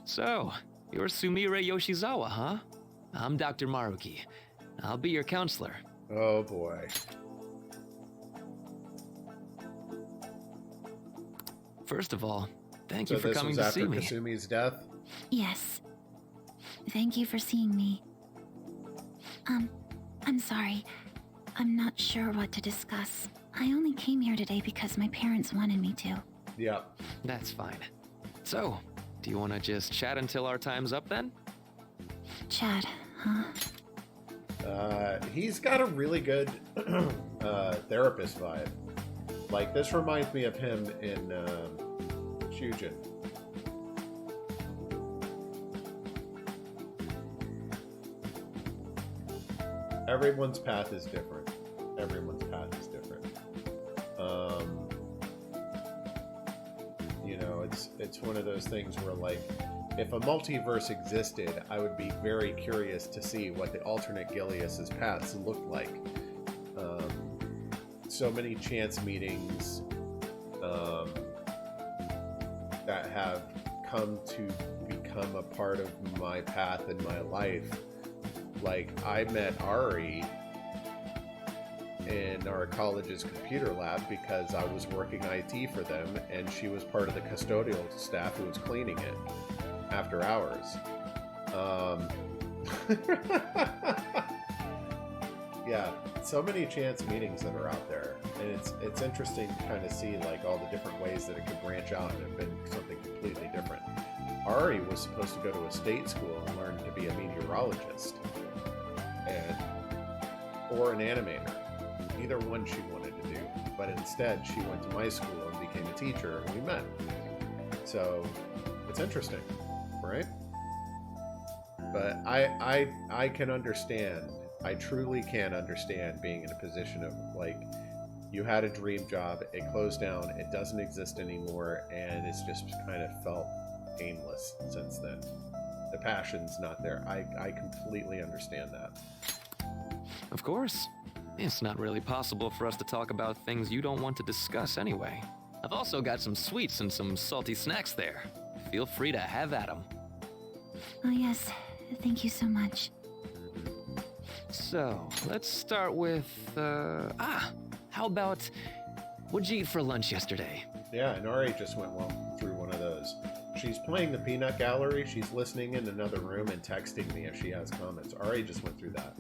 Speaker 10: So, you're Sumire Yoshizawa, huh? I'm Dr. Maruki. I'll be your counselor.
Speaker 1: Oh boy.
Speaker 10: First of all, thank
Speaker 1: So
Speaker 10: you for
Speaker 1: this
Speaker 10: coming
Speaker 1: was
Speaker 10: to see
Speaker 1: after
Speaker 10: me.
Speaker 1: Kasumi's death?
Speaker 3: Yes. Thank you for seeing me. I'm sorry. I'm not sure what to discuss. I only came here today because my parents wanted me to.
Speaker 1: Yeah.
Speaker 10: That's fine. So, do you want to just chat until our time's up then?
Speaker 3: Chad, huh?
Speaker 1: He's got a really good therapist vibe. Like, this reminds me of him in Shujin. Everyone's path is different. Everyone's path is different. You know, it's one of those things where, like, if a multiverse existed, I would be very curious to see what the alternate Gilius's paths look like. So many chance meetings that have come to become a part of my path in my life. Like, I met Ari in our college's computer lab because I was working IT for them, and she was part of the custodial staff who was cleaning it after hours. Yeah, so many chance meetings that are out there, and it's interesting to kind of see, like, all the different ways that it could branch out and have been something completely different. Ari was supposed to go to a state school and learn to be a meteorologist, or an animator. Either one she wanted to do, but instead she went to my school and became a teacher, and we met. So it's interesting, right? But I can understand. I truly can understand being in a position of, like, you had a dream job, it closed down, it doesn't exist anymore, and it's just kind of felt painless since then. The passion's not there. I completely understand that.
Speaker 10: Of course. It's not really possible for us to talk about things you don't want to discuss anyway. I've also got some sweets and some salty snacks there. Feel free to have at them.
Speaker 3: Oh yes, thank you so much.
Speaker 10: So, let's start with, how about, what'd you eat for lunch yesterday?
Speaker 1: Yeah, and Ari just went through one of those. She's playing the Peanut Gallery, she's listening in another room and texting me as she has comments. Ari just went through that.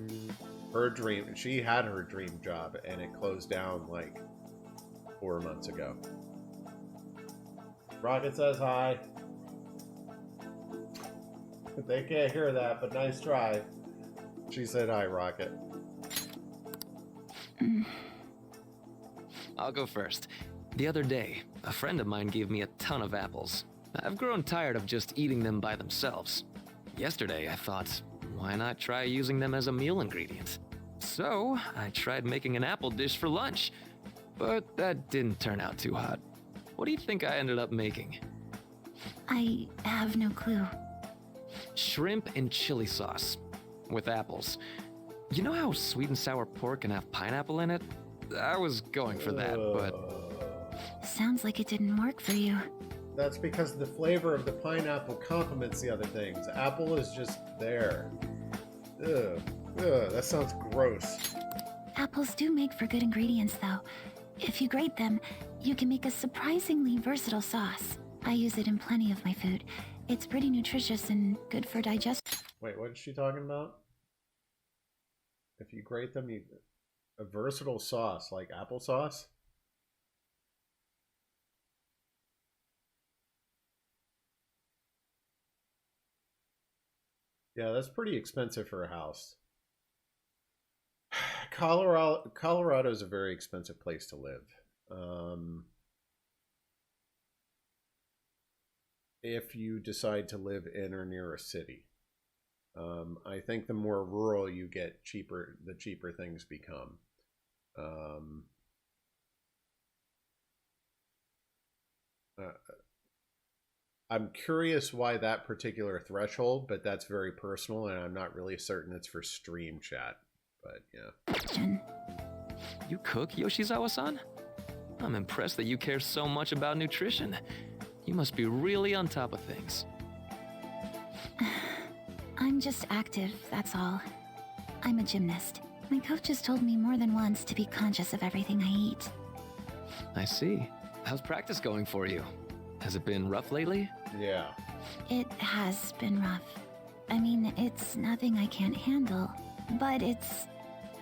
Speaker 1: She had her dream job, and it closed down like 4 months ago. Rocket says hi. They can't hear that, but nice try. She said hi, Rocket.
Speaker 10: I'll go first. The other day, a friend of mine gave me a ton of apples. I've grown tired of just eating them by themselves. Yesterday, I thought, why not try using them as a meal ingredient? So, I tried making an apple dish for lunch, but that didn't turn out too hot. What do you think I ended up making?
Speaker 3: I have no clue.
Speaker 10: Shrimp and chili sauce with apples. You know how sweet and sour pork can have pineapple in it? I was going for that, but...
Speaker 3: Sounds like it didn't work for you.
Speaker 1: That's because the flavor of the pineapple complements the other things. Apple is just there. Ugh. Ugh, that sounds gross.
Speaker 3: Apples do make for good ingredients, though. If you grate them, you can make a surprisingly versatile sauce. I use it in plenty of my food. It's pretty nutritious and good for digestion.
Speaker 1: Wait, what is she talking about? If you grate them, you... A versatile sauce, like applesauce? Yeah, that's pretty expensive for a house. Colorado is a very expensive place to live. If you decide to live in or near a city. I think the more rural you get, the cheaper things become. I'm curious why that particular threshold, but that's very personal, and I'm not really certain it's for stream chat. But yeah.
Speaker 10: You cook, Yoshizawa-san? I'm impressed that you care so much about nutrition. You must be really on top of things.
Speaker 3: I'm just active, that's all. I'm a gymnast. My coach has told me more than once to be conscious of everything I eat.
Speaker 10: I see. How's practice going for you? Has it been rough lately?
Speaker 1: Yeah.
Speaker 3: It has been rough. I mean, it's nothing I can't handle, but it's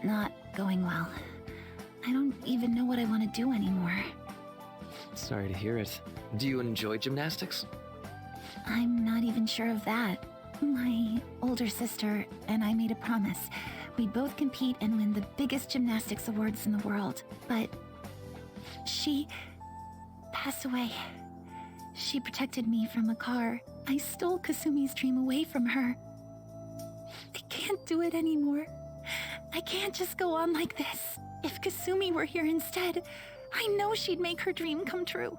Speaker 3: not going well. I don't even know what I want to do anymore.
Speaker 10: Sorry to hear it. Do you enjoy gymnastics?
Speaker 3: I'm not even sure of that. My older sister and I made a promise. We'd both compete and win the biggest gymnastics awards in the world. But she passed away. She protected me from a car. I stole Kasumi's dream away from her. I can't do it anymore. I can't just go on like this. If Kasumi were here instead, I know she'd make her dream come true.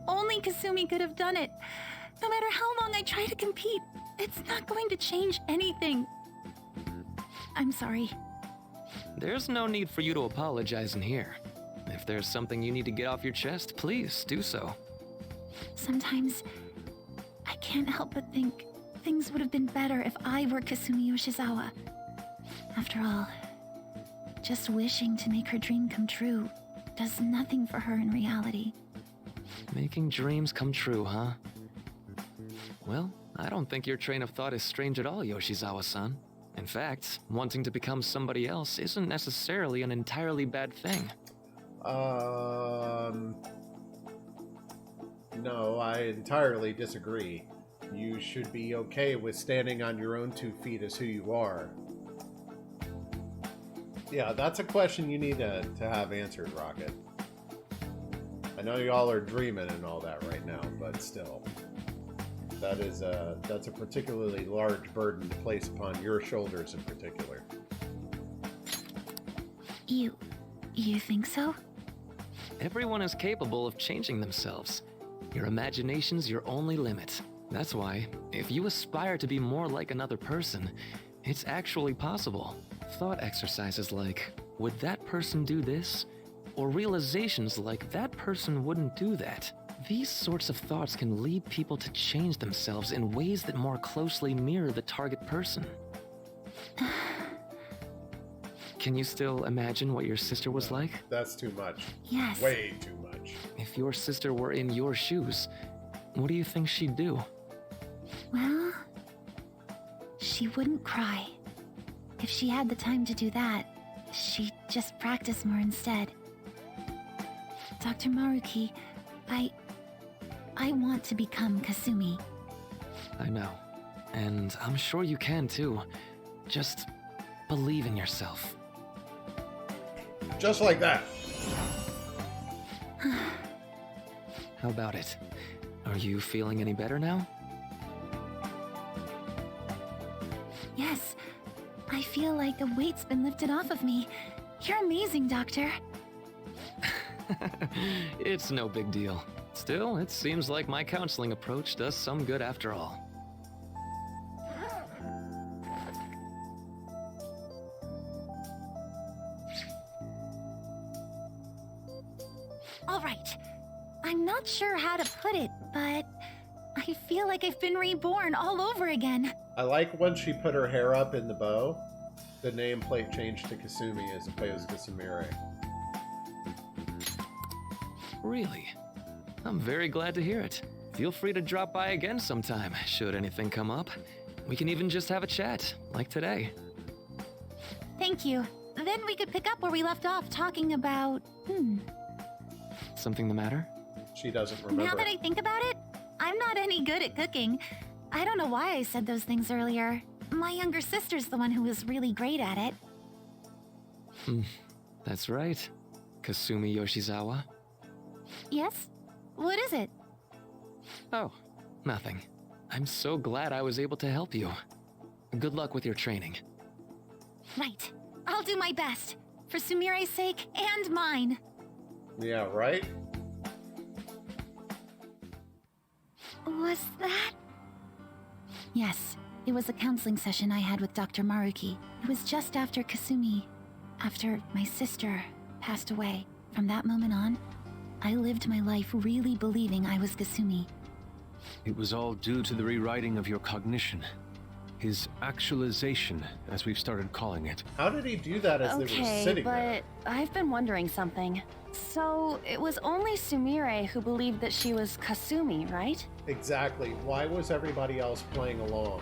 Speaker 3: Only Kasumi could have done it. No matter how long I try to compete, it's not going to change anything. I'm sorry.
Speaker 10: There's no need for you to apologize in here. If there's something you need to get off your chest, please do so.
Speaker 3: Sometimes I can't help but think things would have been better if I were Kasumi Yoshizawa. After all, just wishing to make her dream come true does nothing for her in reality.
Speaker 10: Making dreams come true, huh? Well, I don't think your train of thought is strange at all, Yoshizawa-san. In fact, wanting to become somebody else isn't necessarily an entirely bad thing.
Speaker 1: No, I entirely disagree. You should be okay with standing on your own 2 feet as who you are. Yeah, that's a question you need to have answered, Rocket. I know y'all are dreaming and all that right now, but still. That's a particularly large burden to place upon your shoulders in particular.
Speaker 3: You think so?
Speaker 10: Everyone is capable of changing themselves. Your imagination's your only limit. That's why, if you aspire to be more like another person, it's actually possible. Thought exercises like, would that person do this? Or realizations like, that person wouldn't do that. These sorts of thoughts can lead people to change themselves in ways that more closely mirror the target person. Can you still imagine what your sister was like?
Speaker 1: That's too much.
Speaker 3: Yes.
Speaker 1: Way too much.
Speaker 10: If your sister were in your shoes, what do you think she'd do?
Speaker 3: Well, she wouldn't cry. If she had the time to do that, she'd just practice more instead. Dr. Maruki, I want to become Kasumi.
Speaker 10: I know. And I'm sure you can too. Just believe in yourself.
Speaker 1: Just like that.
Speaker 10: How about it? Are you feeling any better now?
Speaker 3: Yes, I feel like the weight's been lifted off of me. You're amazing, Doctor.
Speaker 10: It's no big deal. Still, it seems like my counseling approach does some good after all.
Speaker 3: All right. I'm not sure how to put it, but I feel like I've been reborn all over again.
Speaker 1: I like when she put her hair up in the bow, the nameplate changed to Kasumi as opposed to Sumire.
Speaker 10: Really? I'm very glad to hear it. Feel free to drop by again sometime, should anything come up. We can even just have a chat, like today.
Speaker 3: Thank you. Then we could pick up where we left off talking about...
Speaker 10: Something the matter?
Speaker 1: She doesn't remember.
Speaker 3: Now that I think about it, I'm not any good at cooking. I don't know why I said those things earlier. My younger sister's the one who was really great at it.
Speaker 10: That's right. Kasumi Yoshizawa.
Speaker 3: Yes? What is it?
Speaker 10: Oh, nothing. I'm so glad I was able to help you. Good luck with your training.
Speaker 3: Right. I'll do my best. For Sumire's sake and mine.
Speaker 1: Yeah, right?
Speaker 3: Was that? Yes. It was a counseling session I had with Dr. Maruki. It was just after Kasumi, after my sister passed away. From that moment on, I lived my life really believing I was Kasumi.
Speaker 9: It was all due to the rewriting of your cognition. His actualization, as we've started calling it.
Speaker 1: How did he do that as they were sitting there?
Speaker 11: But I've been wondering something. So, it was only Sumire who believed that she was Kasumi, right?
Speaker 1: Exactly. Why was everybody else playing along?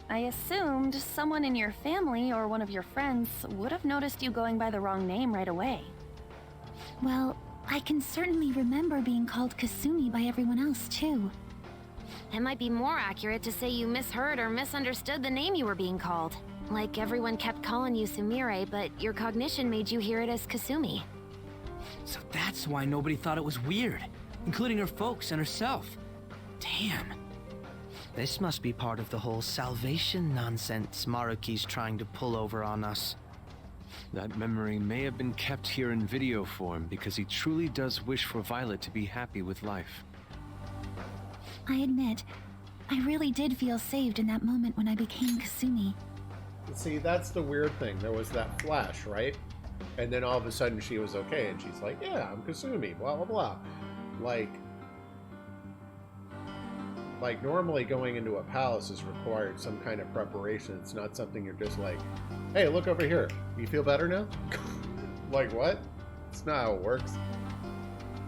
Speaker 11: I assumed someone in your family or one of your friends would have noticed you going by the wrong name right away.
Speaker 3: Well, I can certainly remember being called Kasumi by everyone else, too.
Speaker 12: It might be more accurate to say you misheard or misunderstood the name you were being called. Like everyone kept calling you Sumire, but your cognition made you hear it as Kasumi.
Speaker 7: So that's why nobody thought it was weird, including her folks and herself. Damn. This must be part of the whole salvation nonsense Maruki's trying to pull over on us.
Speaker 9: That memory may have been kept here in video form because he truly does wish for Violet to be happy with life.
Speaker 3: I admit, I really did feel saved in that moment when I became Kasumi.
Speaker 1: See, that's the weird thing. There was that flash, right? And then all of a sudden she was okay, and she's like, yeah, I'm Kasumi, blah, blah, blah. Like normally going into a palace is required some kind of preparation. It's not something you're just like, hey, look over here. You feel better now? Like what? It's not how it works.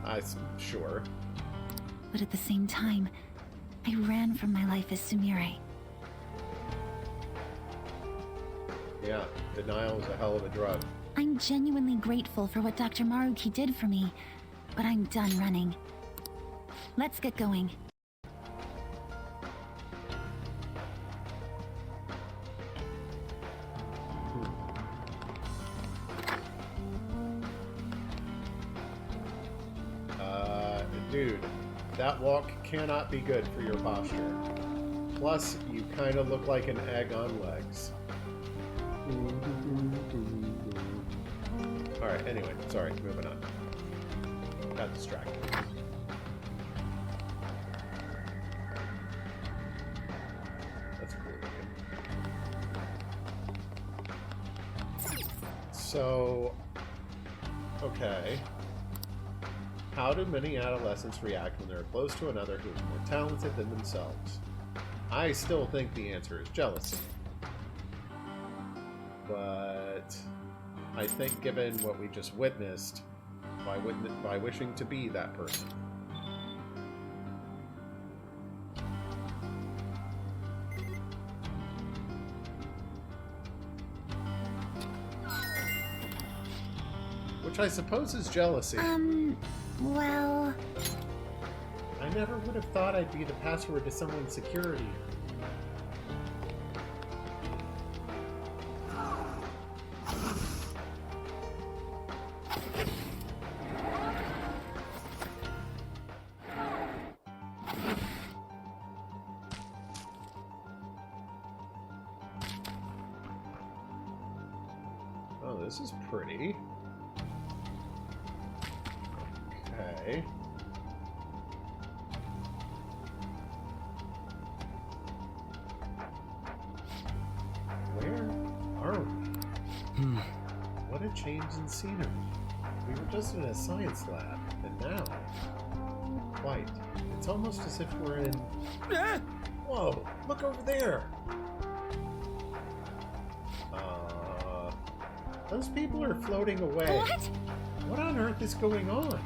Speaker 1: I'm sure.
Speaker 3: But at the same time, I ran from my life as Sumire.
Speaker 1: Yeah, denial is a hell of a drug.
Speaker 3: I'm genuinely grateful for what Dr. Maruki did for me, but I'm done running. Let's get going.
Speaker 1: Dude, that walk cannot be good for your posture. Plus, you kind of look like an egg on legs. Alright, anyway, sorry, moving on. Got distracted. That's cool looking. So, okay. How do many adolescents react when they're close to another who is more talented than themselves? I still think the answer is jealousy. But I think given what we just witnessed, by wishing to be that person. Which I suppose is jealousy.
Speaker 3: Well...
Speaker 1: I never would have thought I'd be the password to someone's security. Oh, this is pretty. Okay. Where are we? What a change in scenery. We were just in a science lab, and now... Quite. It's It's almost as if we're in... Whoa, look over there! Those people are floating away.
Speaker 12: What?
Speaker 1: What on earth is going on?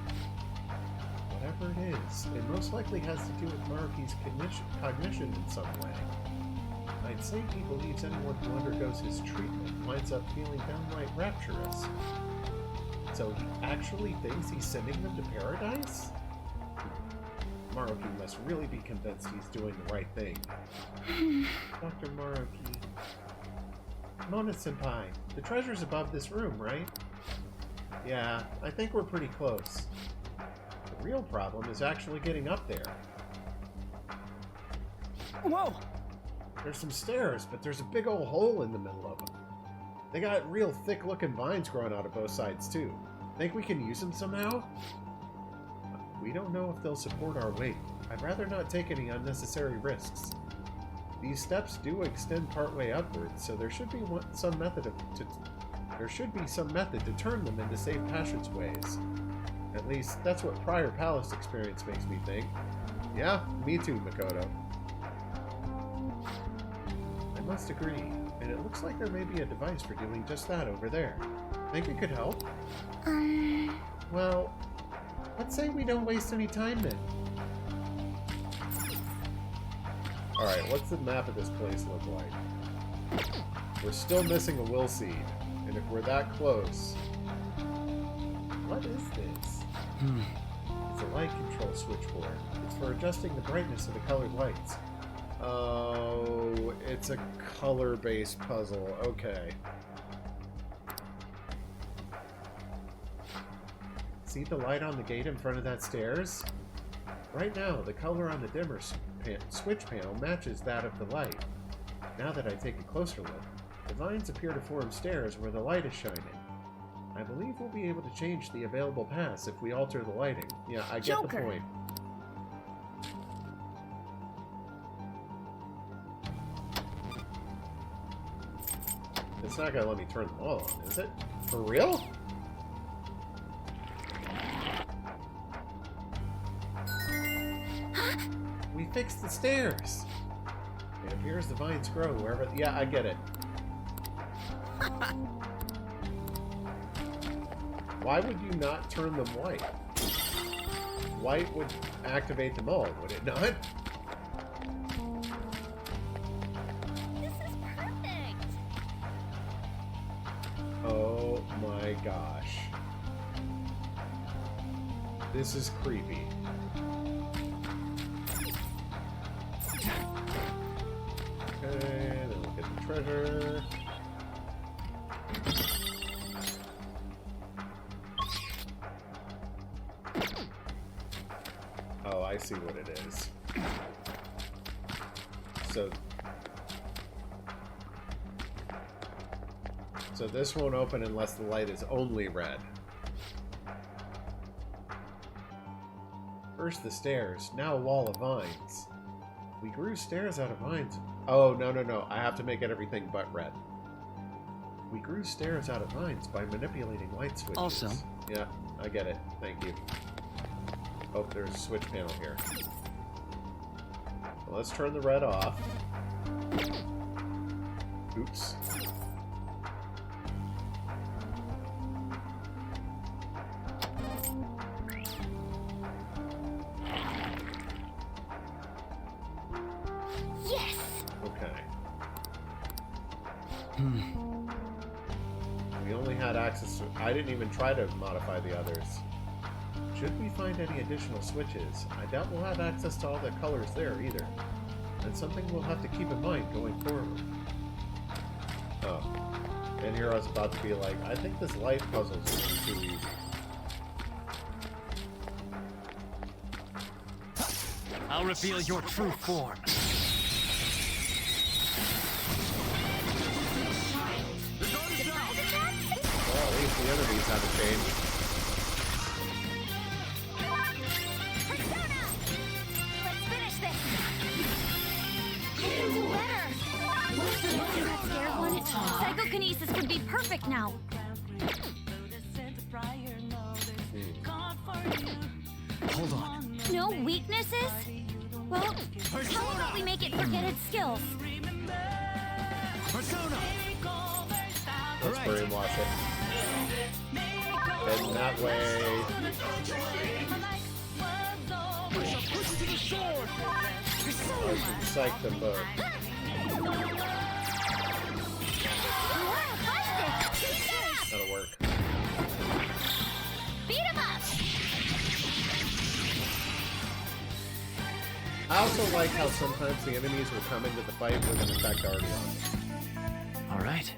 Speaker 1: Whatever it is, it most likely has to do with Maruki's cognition in some way. I'd say he believes anyone who undergoes his treatment winds up feeling downright rapturous. So he actually thinks he's sending them to paradise? Maruki must really be convinced he's doing the right thing. Dr. Maruki. Mona-senpai, the treasure's above this room, right? Yeah, I think we're pretty close. The real problem is actually getting up there.
Speaker 7: Whoa!
Speaker 1: There's some stairs, but there's a big old hole in the middle of them. They got real thick-looking vines growing out of both sides, too. Think we can use them somehow? We don't know if they'll support our weight. I'd rather not take any unnecessary risks. These steps do extend partway upwards, so there should be some method to turn them into safe passageways. At least, that's what prior palace experience makes me think. Yeah, me too, Makoto. I must agree, and it looks like there may be a device for doing just that over there. Think it could help? Well, let's say we don't waste any time then. Alright, what's the map of this place look like? We're still missing a will seed, and if we're that close... What is this? It's a light control switchboard. It's for adjusting the brightness of the colored lights. Oh, it's a color-based puzzle. Okay. See the light on the gate in front of that stairs? Right now, the color on the dimmer switch panel matches that of the light. Now that I take a closer look, the vines appear to form stairs where the light is shining. I believe we'll be able to change the available paths if we alter the lighting. Yeah, I get the point. It's not gonna let me turn them all on, is it? For real? We fixed the stairs. It appears the vines grow wherever... Yeah, I get it. Why would you not turn them white? White would activate them all, would it not?
Speaker 12: This is perfect.
Speaker 1: Oh my gosh. This is creepy. Okay, then we'll get the treasure. Oh, I see what it is. So this won't open unless the light is only red. First the stairs, now a wall of vines. We grew stairs out of vines. Oh, no. I have to make it everything but red. We grew stairs out of vines by manipulating light switches.
Speaker 7: Also.
Speaker 1: Yeah, I get it. Thank you. Oh, there's a switch panel here. Well, let's turn the red off. Oops.
Speaker 12: Yes.
Speaker 1: Okay. We only had access to... I didn't even try to modify the others. Should we find any additional switches, I doubt we'll have access to all the colors there either. That's something we'll have to keep in mind going forward. Oh. And here I was about to be like, I think this light puzzle's going to be too easy.
Speaker 5: I'll reveal your true form.
Speaker 1: Well, at least the enemies haven't changed.
Speaker 12: Let's finish this. I can do better. See that scared one? Psychokinesis would be perfect now.
Speaker 7: Hold on.
Speaker 12: its no weaknesses? Well, how about we make it forget its skills?
Speaker 5: Persona!
Speaker 1: Let's brainwash it. Heading that way. I should psych them both. That'll work.
Speaker 12: Beat him up!
Speaker 1: I also like how sometimes the enemies will come into the fight with an effect already on.
Speaker 7: Alright.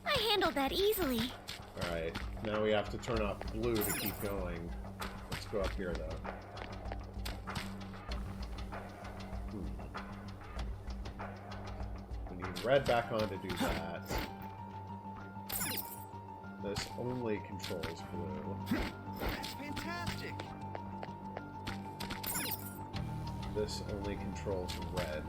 Speaker 12: I handled that easily.
Speaker 1: Alright, now we have to turn off blue to keep going. Let's go up here, though. We need red back on to do that. This only controls blue.
Speaker 7: That's fantastic!
Speaker 1: This only controls red.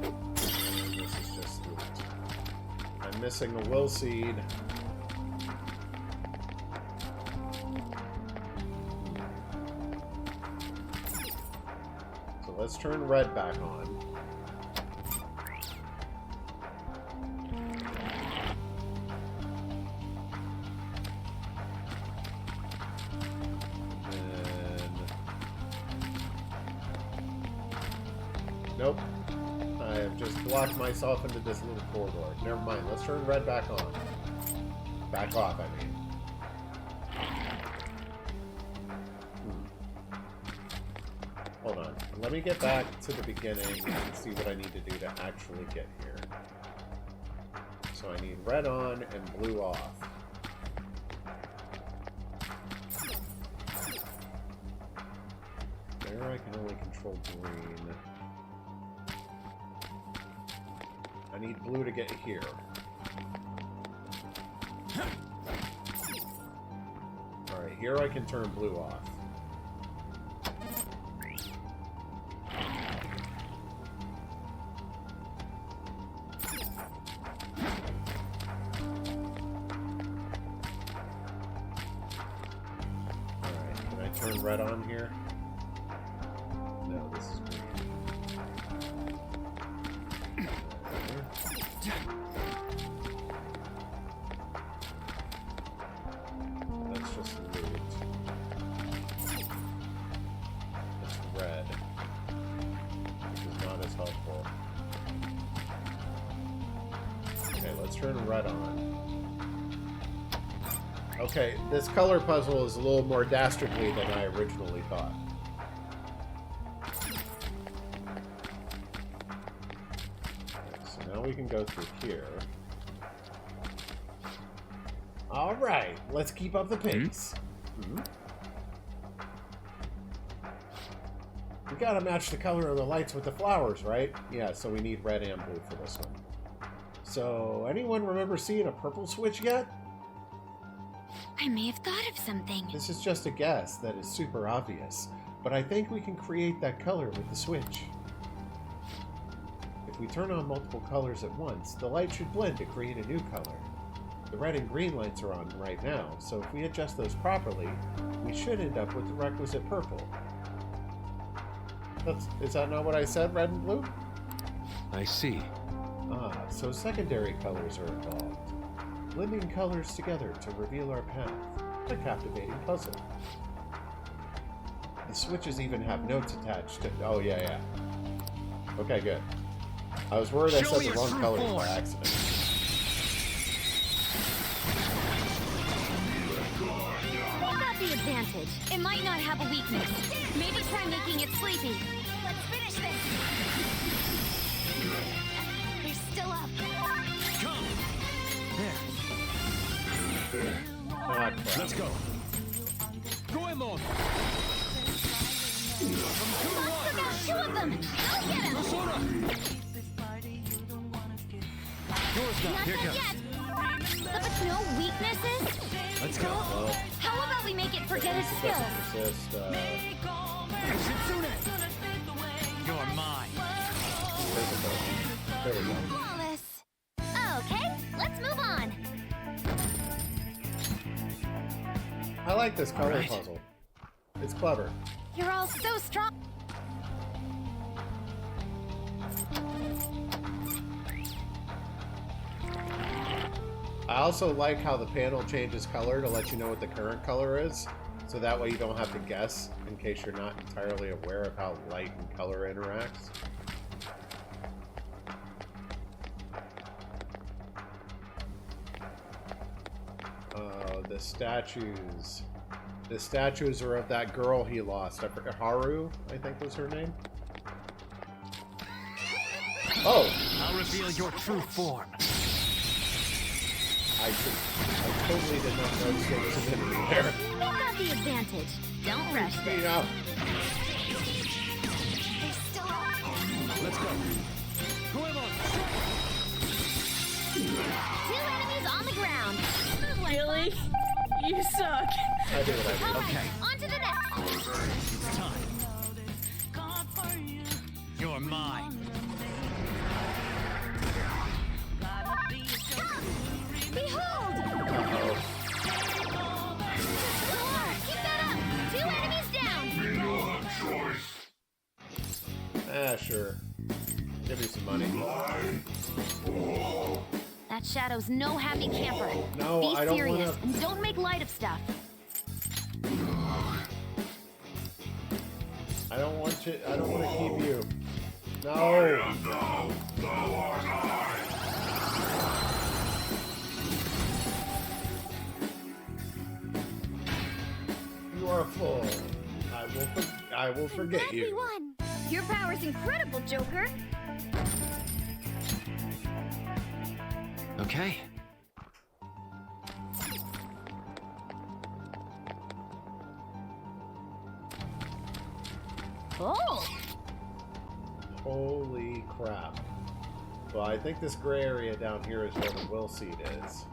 Speaker 1: And this is just loot. I'm missing a will seed. So let's turn red back on. Nope. I have just blocked myself into this little corridor. Never mind. Let's turn red back on. Back off, I mean. Hold on. Let me get back to the beginning and see what I need to do to actually get here. So I need red on and blue off. There I can only control green. I need blue to get here. Alright, here I can turn blue off. Alright, can I turn red on here? No, this is green. That's just loot. It's red, which is not as helpful. Okay, let's turn red on. Okay, this color puzzle is a little more dastardly than I originally thought. Now we can go through here. Alright, let's keep up the pace. We gotta match the color of the lights with the flowers, right? Yeah, so we need red and blue for this one. So, anyone remember seeing a purple switch yet?
Speaker 12: I may have thought of something.
Speaker 1: This is just a guess that is super obvious, but I think we can create that color with the switch. If we turn on multiple colors at once, the light should blend to create a new color. The red and green lights are on right now, so if we adjust those properly, we should end up with the requisite purple. Is that not what I said, red and blue?
Speaker 9: I see.
Speaker 1: Ah, so secondary colors are involved. Blending colors together to reveal our path. A captivating puzzle. The switches even have notes attached to... Oh, yeah. Okay, good. I was worried I said the wrong colors by accident.
Speaker 12: What got the advantage? It might not have a weakness. Maybe try making it sleepy. Let's finish this! They're still up.
Speaker 5: Come!
Speaker 1: Ah, crap.
Speaker 5: Let's go. Goemon!
Speaker 12: Two of them! Go get him!
Speaker 5: Persona! Yours now.
Speaker 12: Not
Speaker 5: Here
Speaker 12: done
Speaker 5: comes.
Speaker 12: yet! But with no weaknesses?
Speaker 5: Let's go.
Speaker 1: Well,
Speaker 12: How about we make it forget its
Speaker 1: it
Speaker 12: skills?
Speaker 1: doesn't persist.
Speaker 5: Shitsune! You're mine.
Speaker 1: Physical. There we go.
Speaker 12: Flawless. Okay, let's move on.
Speaker 1: I like this color
Speaker 7: Alright.
Speaker 1: puzzle. It's clever.
Speaker 12: You're all so strong.
Speaker 1: I also like how the panel changes color to let you know what the current color is, so that way you don't have to guess in case you're not entirely aware of how light and color interacts. The statues. The statues are of that girl he lost. I forgot, Haru, I think was her name. Oh!
Speaker 5: I'll reveal your true form.
Speaker 1: I totally did not notice there was an enemy there.
Speaker 12: We've got the advantage. Don't rush this.
Speaker 1: Yeah.
Speaker 5: Let's go. Go on.
Speaker 12: 2 enemies on the ground.
Speaker 6: Really? You suck.
Speaker 1: I do what I do.
Speaker 5: Okay,
Speaker 12: On to the next.
Speaker 5: it's time. You're mine.
Speaker 12: Behold!
Speaker 1: Uh-oh.
Speaker 12: Lord, keep that up! 2 enemies down!
Speaker 1: Ah, sure. Give me some money.
Speaker 12: That Shadow's no happy camper.
Speaker 1: No,
Speaker 12: Be
Speaker 1: I don't
Speaker 12: serious
Speaker 1: wanna...
Speaker 12: and don't make light of stuff.
Speaker 1: I don't want you... I don't want to keep you. No! You are full. I will forget you.
Speaker 12: Won. Your power's incredible, Joker.
Speaker 7: Okay.
Speaker 12: Oh!
Speaker 1: Holy crap. Well, I think this gray area down here is where the will seed is.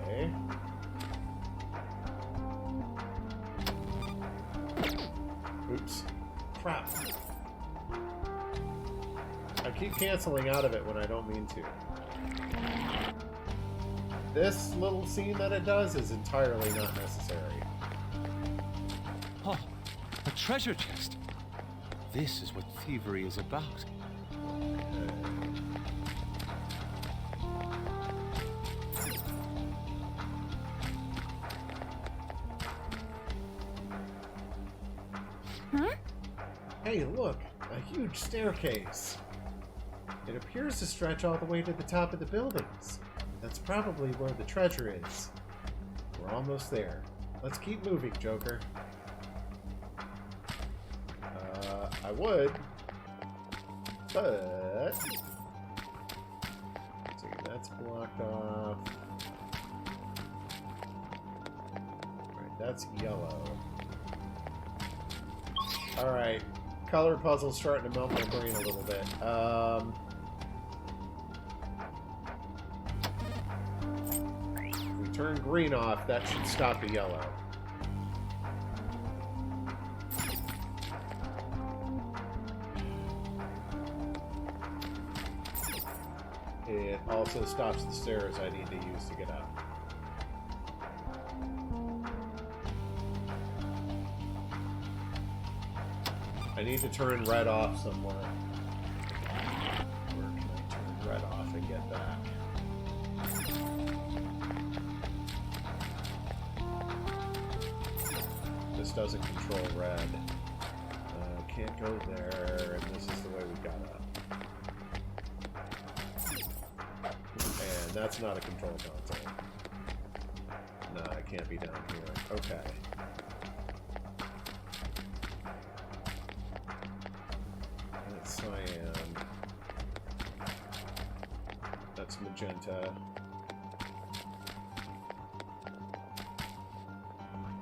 Speaker 1: Okay. Oops. Crap. I keep canceling out of it when I don't mean to. This little scene that it does is entirely not necessary.
Speaker 9: Oh, a treasure chest. This is what thievery is about.
Speaker 12: Huh?
Speaker 1: Hey, look! A huge staircase! It appears to stretch all the way to the top of the buildings. That's probably where the treasure is. We're almost there. Let's keep moving, Joker. I would, but... Let's see, that's blocked off. Alright, that's yellow. Alright, color puzzle's starting to melt my brain a little bit. If we turn green off, that should stop the yellow. It also stops the stairs I need to use to get up. I need to turn red off somewhere. Where can I turn red off and get back? This doesn't control red. Can't go there, and this is the way we got up. And that's not a control console. No, it can't be down here. Okay. That's cyan. That's magenta.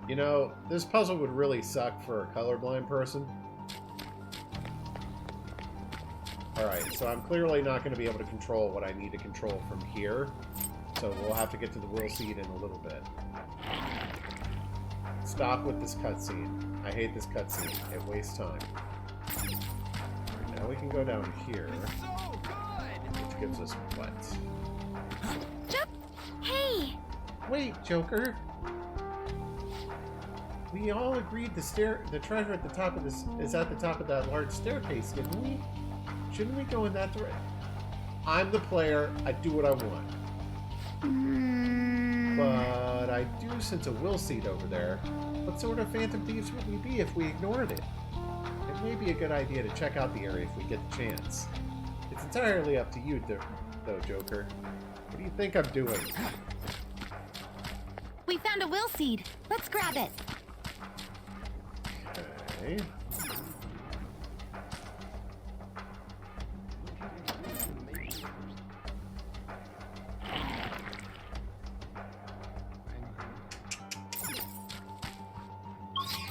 Speaker 1: You know, this puzzle would really suck for a colorblind person. Alright, so I'm clearly not going to be able to control what I need to control from here. So we'll have to get to the will seed in a little bit. Stop with this cutscene. I hate this cutscene. It wastes time. Right, now we can go down here, which gives us what?
Speaker 12: Hey!
Speaker 1: Wait, Joker. We all agreed the treasure at the top of this is at the top of that large staircase, didn't we? Shouldn't we go in that direction? I'm the player. I do what I want. But I do sense a will seed over there. What sort of phantom thieves would we be if we ignored it? It may be a good idea to check out the area if we get the chance. It's entirely up to you, though, Joker. What do you think I'm doing?
Speaker 3: We found a will seed. Let's grab it.
Speaker 1: Okay.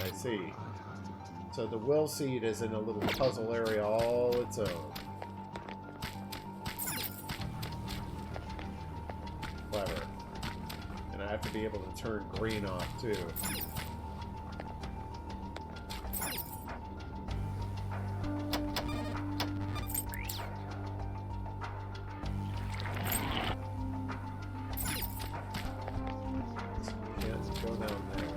Speaker 1: I see. So the will seed is in a little puzzle area all its own. Clever. And I have to be able to turn green off too. Can't go down there.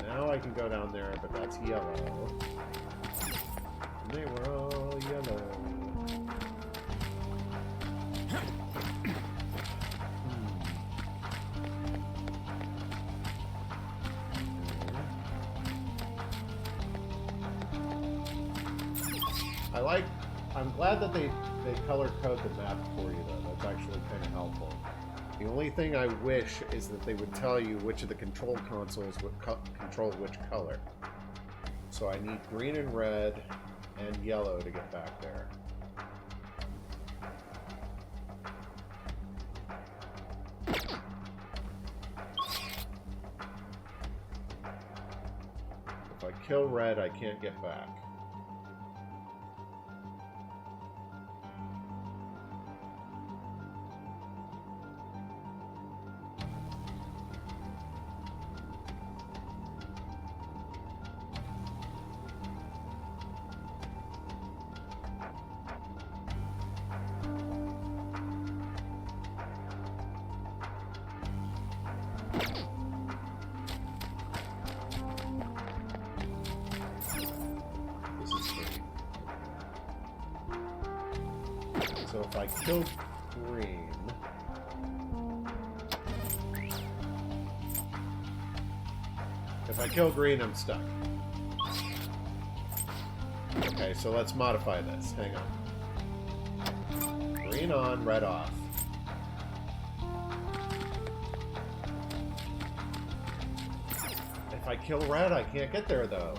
Speaker 1: Now I can go down there, but that's yellow. And they were all yellow. I'm glad that they color code the map for you, though. That's actually kind of helpful. The only thing I wish is that they would tell you which of the control consoles would control which color. So I need green and red and yellow to get back there. If I kill red, I can't get back. So if I kill green... If I kill green, I'm stuck. Okay, so let's modify this. Hang on. Green on, red off. If I kill red, I can't get there, though.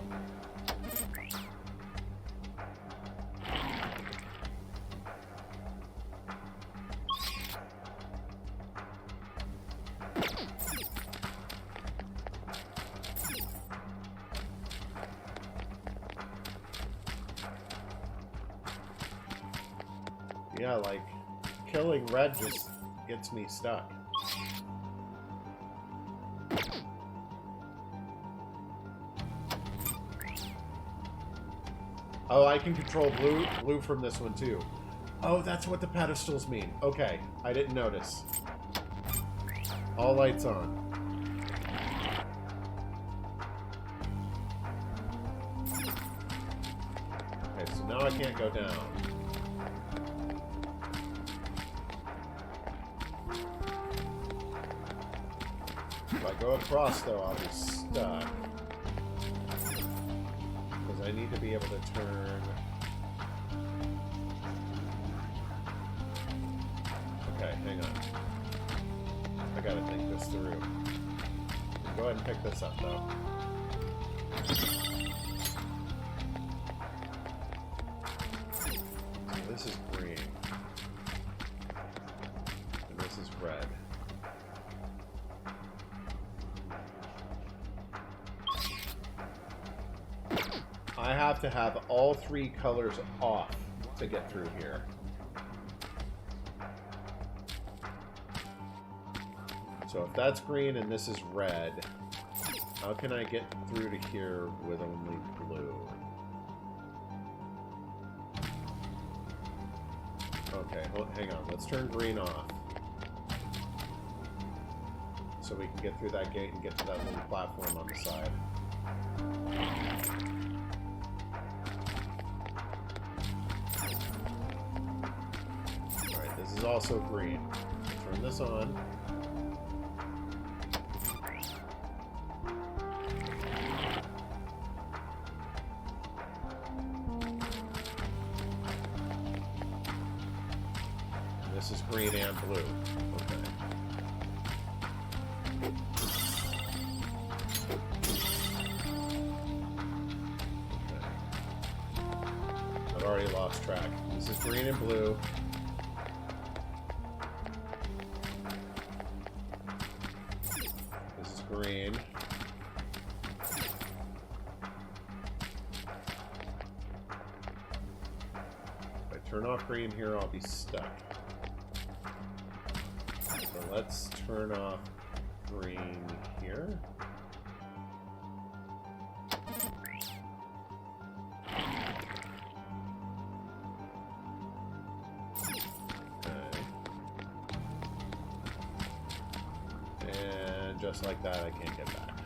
Speaker 1: Yeah, like, killing red just gets me stuck. Oh, I can control blue from this one too. Oh, that's what the pedestals mean. Okay, I didn't notice. All lights on. Okay, so now I can't go down. If I go across, though, I'll be stuck. Because I need to be able to turn... Okay, hang on. I gotta think this through. Go ahead and pick this up, though. So this is green. And this is red. I have to have all three colors off to get through here. So if that's green and this is red, How can I get through to here with only blue? Okay, hang on. Let's turn green off. So we can get through that gate and get to that little platform on the side. Alright, this is also green. Turn this on. This is green and blue. Okay. I've already lost track. This is green and blue. This is green. If I turn off green here, I'll be stuck. So let's turn off green here. Just like that, I can't get back.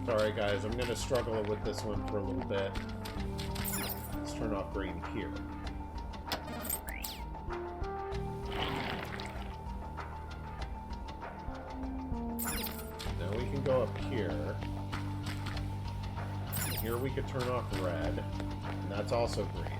Speaker 1: Sorry guys, I'm going to struggle with this one for a little bit. Let's turn off green here. Now we can go up here. Here we could turn off red, and that's also green.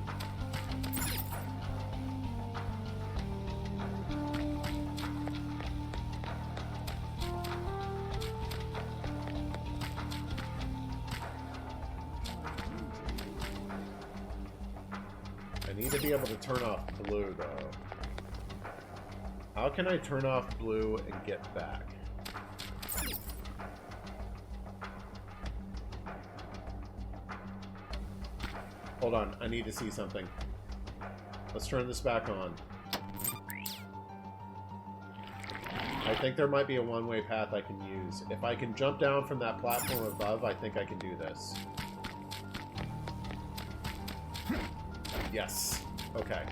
Speaker 1: I need to be able to turn off blue, though. How can I turn off blue and get back? Hold on, I need to see something. Let's turn this back on. I think there might be a one-way path I can use. If I can jump down from that platform above, I think I can do this. Yes. Okay.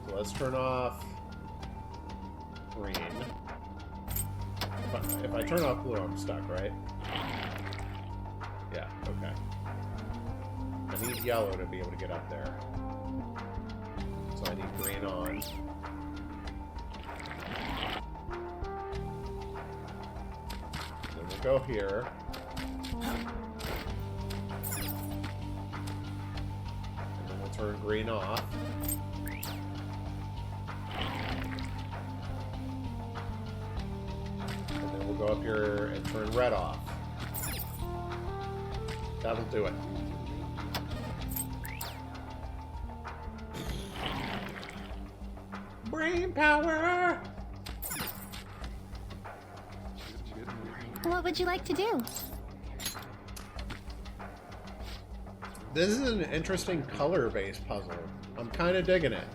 Speaker 1: So let's turn off green. If I turn off blue, I'm stuck, right? Yeah, okay. I need yellow to be able to get up there. So I need green on. Then we'll go here. And then we'll turn green off. And then we'll go up here and turn red off. That'll do it. Brain power!
Speaker 3: What would you like to do?
Speaker 1: This is an interesting color-based puzzle. I'm kind of digging it.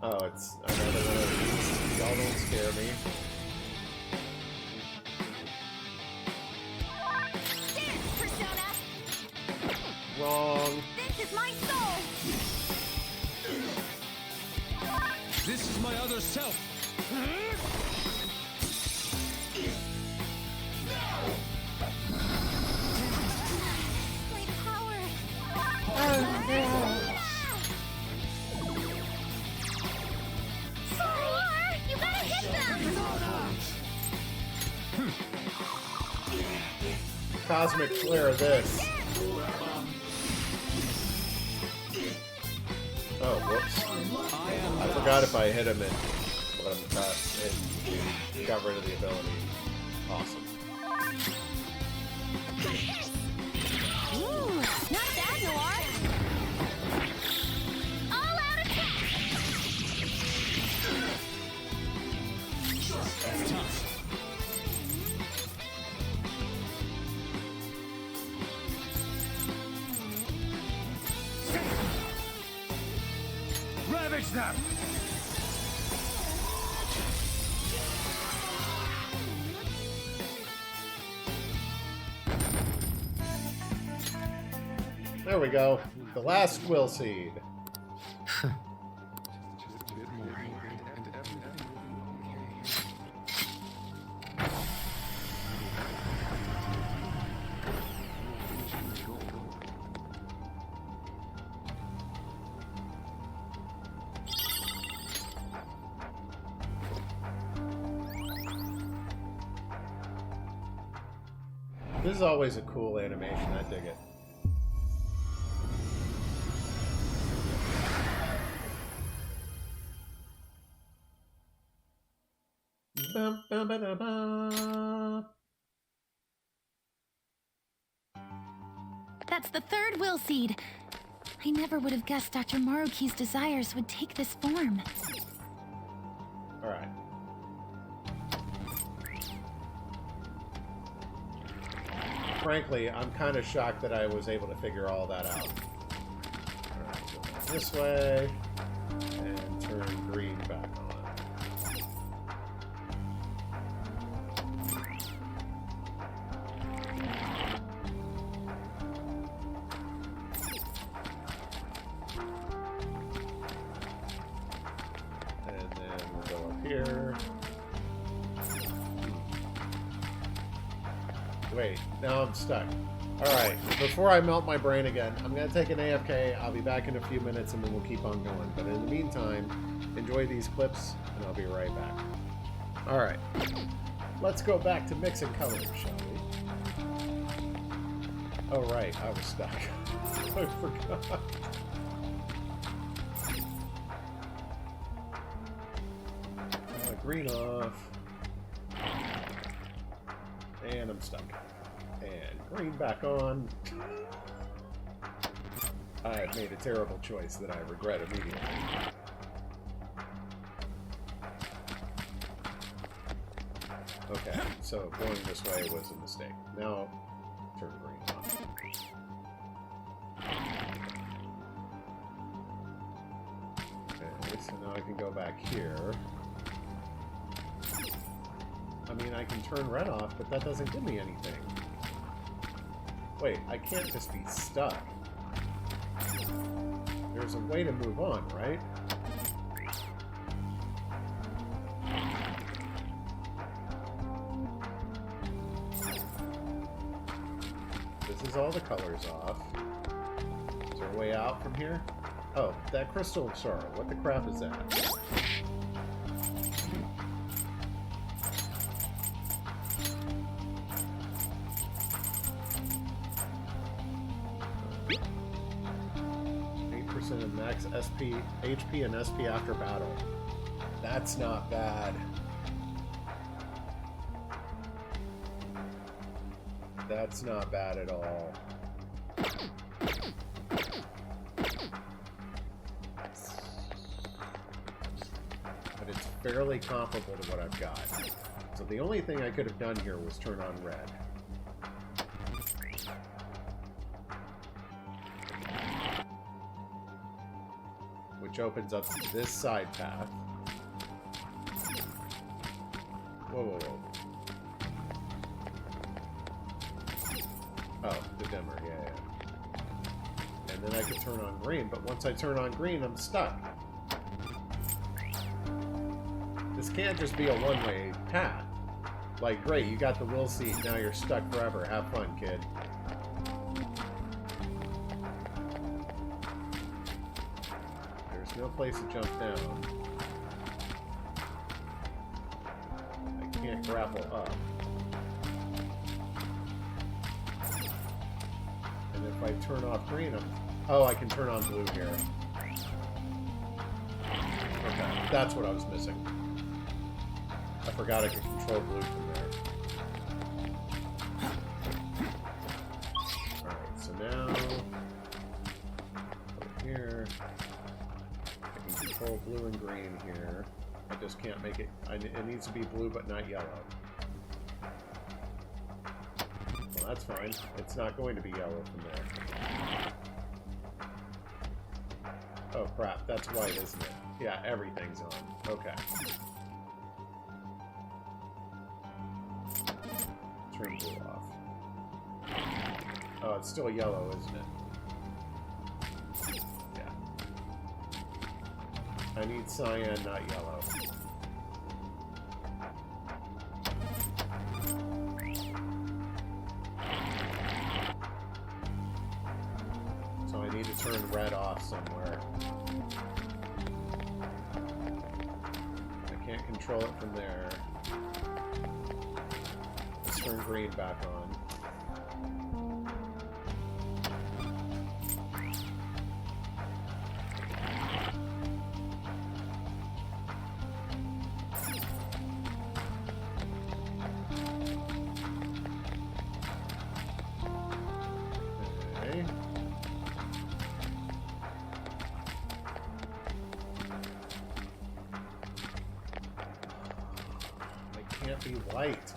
Speaker 1: Oh, it's another one of these. Y'all don't scare me. Wrong.
Speaker 12: This is my soul!
Speaker 5: This is my other self.
Speaker 12: My power! Solar! You gotta hit them!
Speaker 1: Cosmic flare this. Oh, whoops. I forgot if I hit him and let him cut and got rid of the ability. Awesome.
Speaker 12: Ooh, not bad, Noir! All out attack!
Speaker 5: Snap!
Speaker 1: There we go. The last will seed. This is always a cool animation. I dig it. Bum, bum, ba, da, ba.
Speaker 3: That's the third will seed. I never would have guessed Dr. Maruki's desires would take this form.
Speaker 1: Alright. Frankly, I'm kind of shocked that I was able to figure all that out. Alright, go this way, and turn green back on. And then we'll go up here. Wait, now I'm stuck. Alright, before I melt my brain again, I'm going to take an AFK. I'll be back in a few minutes and then we'll keep on going. But in the meantime, enjoy these clips and I'll be right back. Alright, let's go back to mixing colors, shall we? Oh right, I was stuck. I forgot. Green off. And I'm stuck. And green back on. I have made a terrible choice that I regret immediately. Okay, so going this way was a mistake. Now, turn green on. Okay, so now I can go back here. I mean, I can turn red off, but that doesn't give me anything. Wait, I can't just be stuck. There's a way to move on, right? This is all the colors off. Is there a way out from here? Oh, that crystal star. What the crap is that? 8% of max SP, HP and SP after battle. That's not bad. That's not bad at all. But it's fairly comparable to what I've got. So the only thing I could have done here was turn on red. Which opens up this side path. Whoa, whoa, whoa. Oh, the dimmer, yeah. And then I could turn on green, but once I turn on green, I'm stuck. This can't just be a one-way path. Like, great, you got the will seat, now you're stuck forever. Have fun, kid. There's no place to jump down. I can't grapple up. And if I turn off green, oh, I can turn on blue here. Okay, that's what I was missing. I forgot I could control blue from there. Alright, so now over here I can control blue and green here. I just can't make it. It needs to be blue but not yellow. Well, that's fine. It's not going to be yellow from there. Oh crap, that's white, isn't it? Yeah, everything's on. Okay. Turn blue off. Oh, it's still yellow, isn't it? Yeah. I need cyan, not yellow. So I need to turn red off somewhere. I can't control it from there. Let's turn green back on. Okay. I can't be white.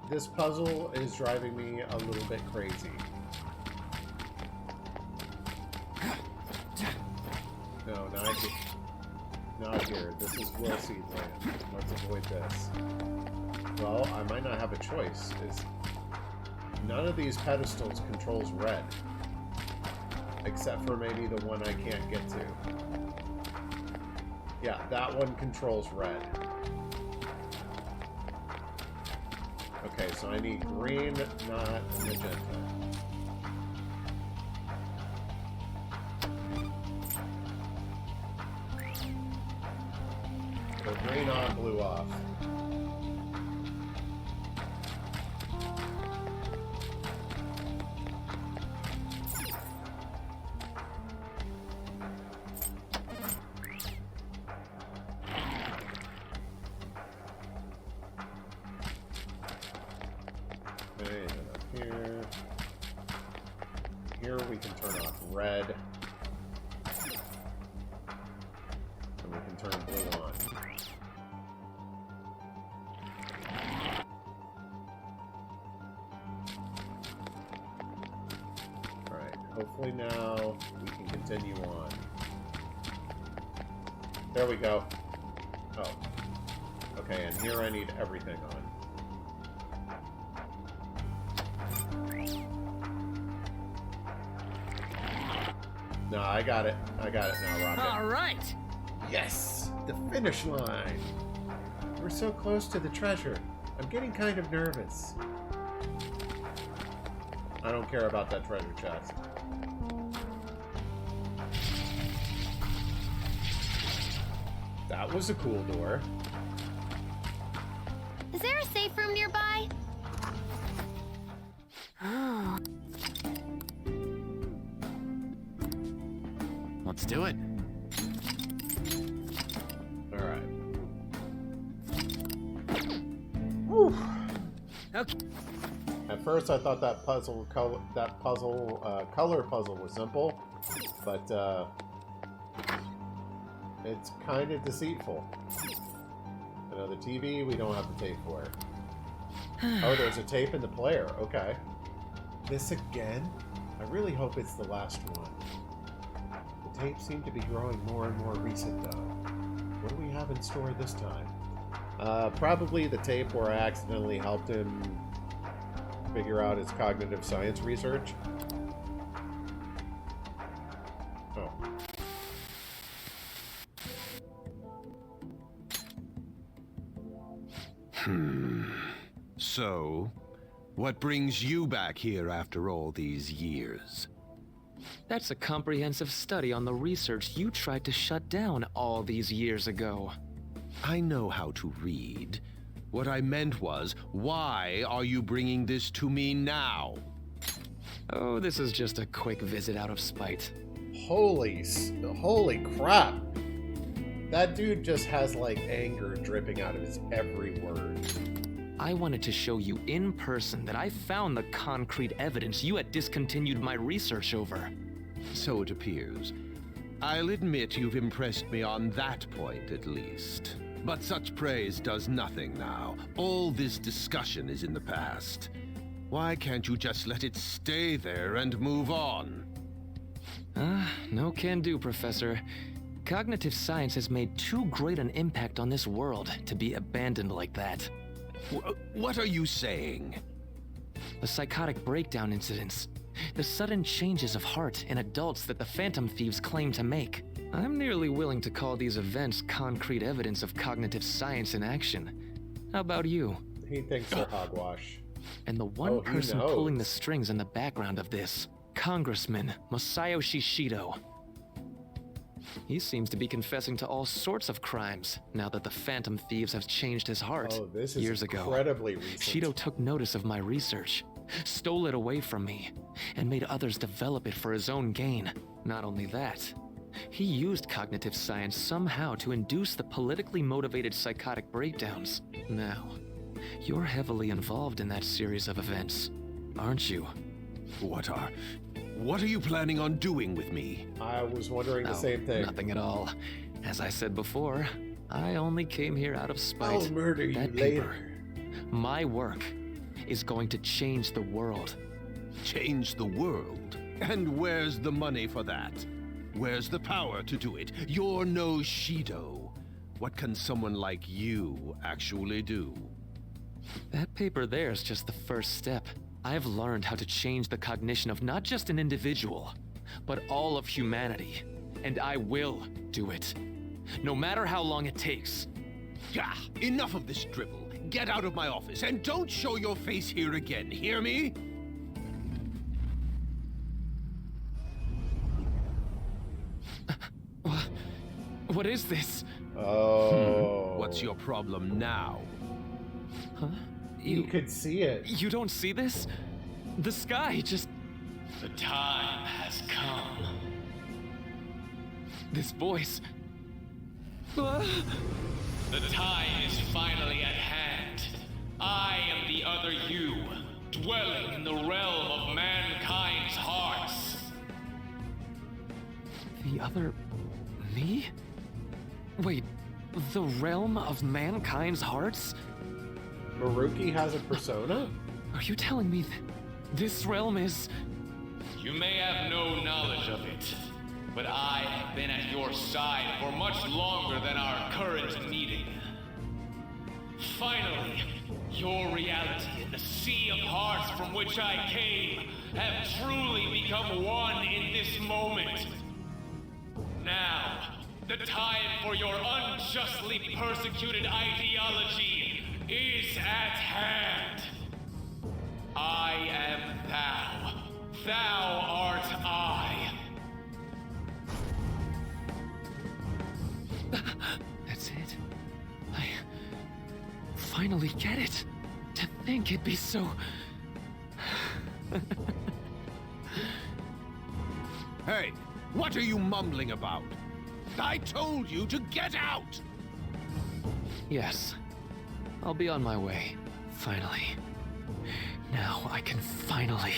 Speaker 1: This puzzle is driving me a little bit crazy. No, not here. This is Will Seed Land. Let's avoid this. Well, I might not have a choice. None of these pedestals controls red. Except for maybe the one I can't get to. Yeah, that one controls red. Okay, so I need green, not magenta. So green on, blue off. Okay, and then up here. Here we can turn off red. And we can turn blue on. Alright, hopefully now we can continue on. There we go. Oh. Okay, and here I need everything on. No, I got it. I got it now, Rocket.
Speaker 4: All right.
Speaker 1: Yes! The finish line! We're so close to the treasure. I'm getting kind of nervous. I don't care about that treasure chest. That was a cool door.
Speaker 12: Is there a safe room nearby? Oh.
Speaker 5: Let's do it.
Speaker 1: Alright. Whew.
Speaker 4: Okay.
Speaker 1: At first I thought that color puzzle was simple, but it's kind of deceitful. Another TV, we don't have the tape for it. Oh, there's a tape in the player. Okay. This again? I really hope it's the last one. The tapes seem to be growing more and more recent, though. What do we have in store this time? Probably the tape where I accidentally helped him figure out his cognitive science research. Oh.
Speaker 5: So, what brings you back here after all these years?
Speaker 10: That's a comprehensive study on the research you tried to shut down all these years ago.
Speaker 5: I know how to read. What I meant was, why are you bringing this to me now?
Speaker 10: Oh, this is just a quick visit out of spite.
Speaker 1: Holy crap! That dude just has, like, anger dripping out of his every word.
Speaker 10: I wanted to show you in person that I found the concrete evidence you had discontinued my research over.
Speaker 5: So it appears. I'll admit you've impressed me on that point, at least. But such praise does nothing now. All this discussion is in the past. Why can't you just let it stay there and move on?
Speaker 10: No can do, Professor. Cognitive science has made too great an impact on this world to be abandoned like that.
Speaker 5: What are you saying?
Speaker 10: The psychotic breakdown incidents. The sudden changes of heart in adults that the Phantom Thieves claim to make. I'm nearly willing to call these events concrete evidence of cognitive science in action. How about you?
Speaker 1: He thinks they're hogwash.
Speaker 10: And the one person pulling the strings in the background of this, Congressman Masayoshi Shido. He seems to be confessing to all sorts of crimes now that the Phantom Thieves have changed his heart.
Speaker 1: Oh, this is
Speaker 10: years
Speaker 1: incredibly
Speaker 10: ago.
Speaker 1: recent.
Speaker 10: Shido took notice of my research, stole it away from me, and made others develop it for his own gain. Not only that, he used cognitive science somehow to induce the politically motivated psychotic breakdowns. Now, you're heavily involved in that series of events, aren't you?
Speaker 5: What are you planning on doing with me?
Speaker 1: I was wondering the same thing.
Speaker 10: Nothing at all. As I said before, I only came here out of spite.
Speaker 1: I'll murder you
Speaker 10: that
Speaker 1: later.
Speaker 10: paper, my work, is going to change the world.
Speaker 5: Change the world? And where's the money for that? Where's the power to do it? You're no Shido. What can someone like you actually do?
Speaker 10: That paper there is just the first step. I've learned how to change the cognition of not just an individual, but all of humanity. And I will do it. No matter how long it takes.
Speaker 5: Enough of this dribble. Get out of my office and don't show your face here again, hear me?
Speaker 10: What is this?
Speaker 1: Oh.
Speaker 5: What's your problem now?
Speaker 10: Huh?
Speaker 1: You could see it.
Speaker 10: You don't see this? The sky just...
Speaker 13: The time has come.
Speaker 10: This voice...
Speaker 13: The time is finally at hand. I am the other you, dwelling in the realm of mankind's hearts.
Speaker 10: The other... me? Wait, the realm of mankind's hearts?
Speaker 1: Maruki has a persona?
Speaker 10: Are you telling me this realm is...
Speaker 13: You may have no knowledge of it, but I have been at your side for much longer than our current meeting. Finally, your reality and the sea of hearts from which I came have truly become one in this moment. Now, the time for your unjustly persecuted ideology is at hand. I am thou. Thou art I.
Speaker 10: That's it. I finally get it. To think it'd be so...
Speaker 5: Hey, what are you mumbling about? I told you to get out!
Speaker 10: Yes. I'll be on my way. Finally. Now I can finally...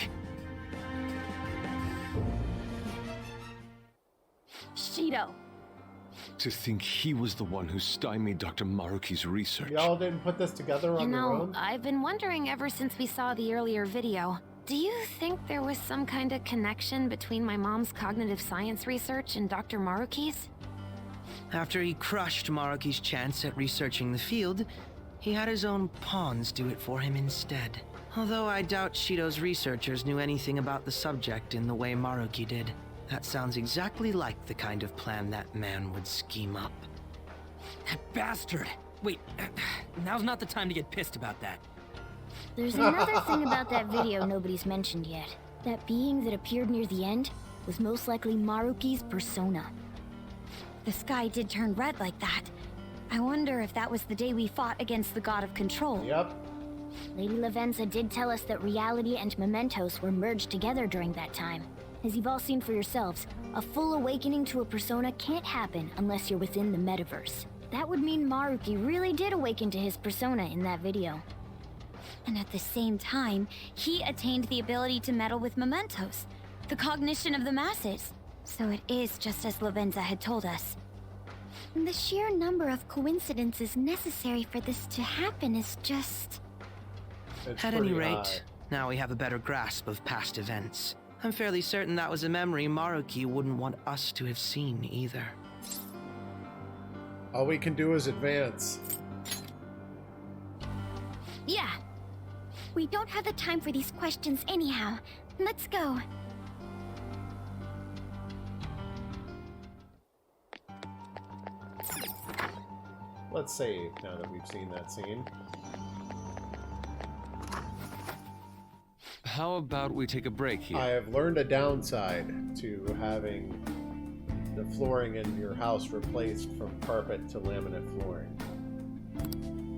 Speaker 11: Shido.
Speaker 9: To think he was the one who stymied Dr. Maruki's research.
Speaker 1: Y'all didn't put this together on your own?
Speaker 12: I've been wondering ever since we saw the earlier video. Do you think there was some kind of connection between my mom's cognitive science research and Dr. Maruki's?
Speaker 7: After he crushed Maruki's chance at researching the field, he had his own pawns do it for him instead. Although I doubt Shido's researchers knew anything about the subject in the way Maruki did. That sounds exactly like the kind of plan that man would scheme up. That bastard! Wait, now's not the time to get pissed about that.
Speaker 14: There's another thing about that video nobody's mentioned yet. That being that appeared near the end was most likely Maruki's persona. The sky did turn red like that. I wonder if that was the day we fought against the God of Control.
Speaker 1: Yep.
Speaker 14: Lady Lavenza did tell us that reality and mementos were merged together during that time. As you've all seen for yourselves, a full awakening to a persona can't happen unless you're within the metaverse. That would mean Maruki really did awaken to his persona in that video. And at the same time, he attained the ability to meddle with mementos, the cognition of the masses. So it is just as Lavenza had told us. The sheer number of coincidences necessary for this to happen is just...
Speaker 7: At any rate, now we have a better grasp of past events. I'm fairly certain that was a memory Maruki wouldn't want us to have seen either.
Speaker 1: All we can do is advance.
Speaker 14: Yeah. We don't have the time for these questions anyhow. Let's go.
Speaker 1: Let's save now that we've seen that scene.
Speaker 9: How about we take a break here?
Speaker 1: I have learned a downside to having the flooring in your house replaced from carpet to laminate flooring.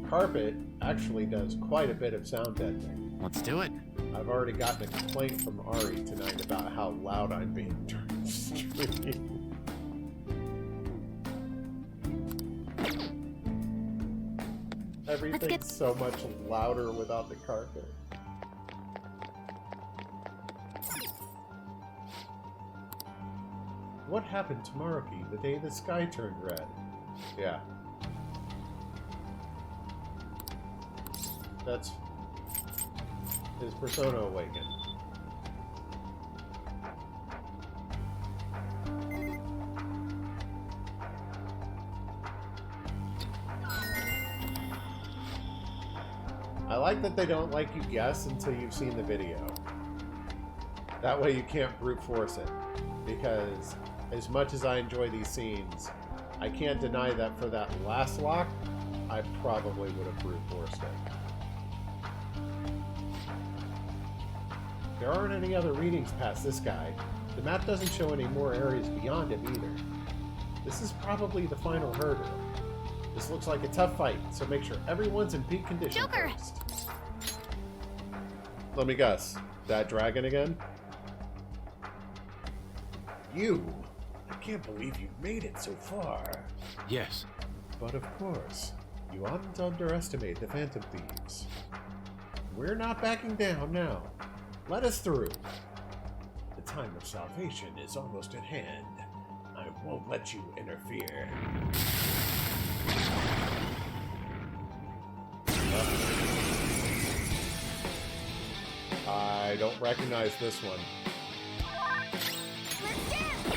Speaker 1: Carpet actually does quite a bit of sound deadening.
Speaker 4: Let's do it.
Speaker 1: I've already gotten a complaint from Ari tonight about how loud I'm being during the stream. Everything's so much louder without the carpet. What happened to Maruki the day the sky turned red? Yeah. That's his persona awakened. I like that they don't like you guess until you've seen the video. That way you can't brute force it. Because as much as I enjoy these scenes, I can't deny that for that last lock, I probably would have brute forced it. There aren't any other readings past this guy. The map doesn't show any more areas beyond him either. This is probably the final hurdle. This looks like a tough fight, so make sure everyone's in peak condition first. Let me guess. That dragon again? You! I can't believe you made it so far.
Speaker 9: Yes.
Speaker 1: But of course, you oughtn't to underestimate the Phantom Thieves. We're not backing down now. Let us through. The time of salvation is almost at hand. I won't let you interfere. I don't recognize this one.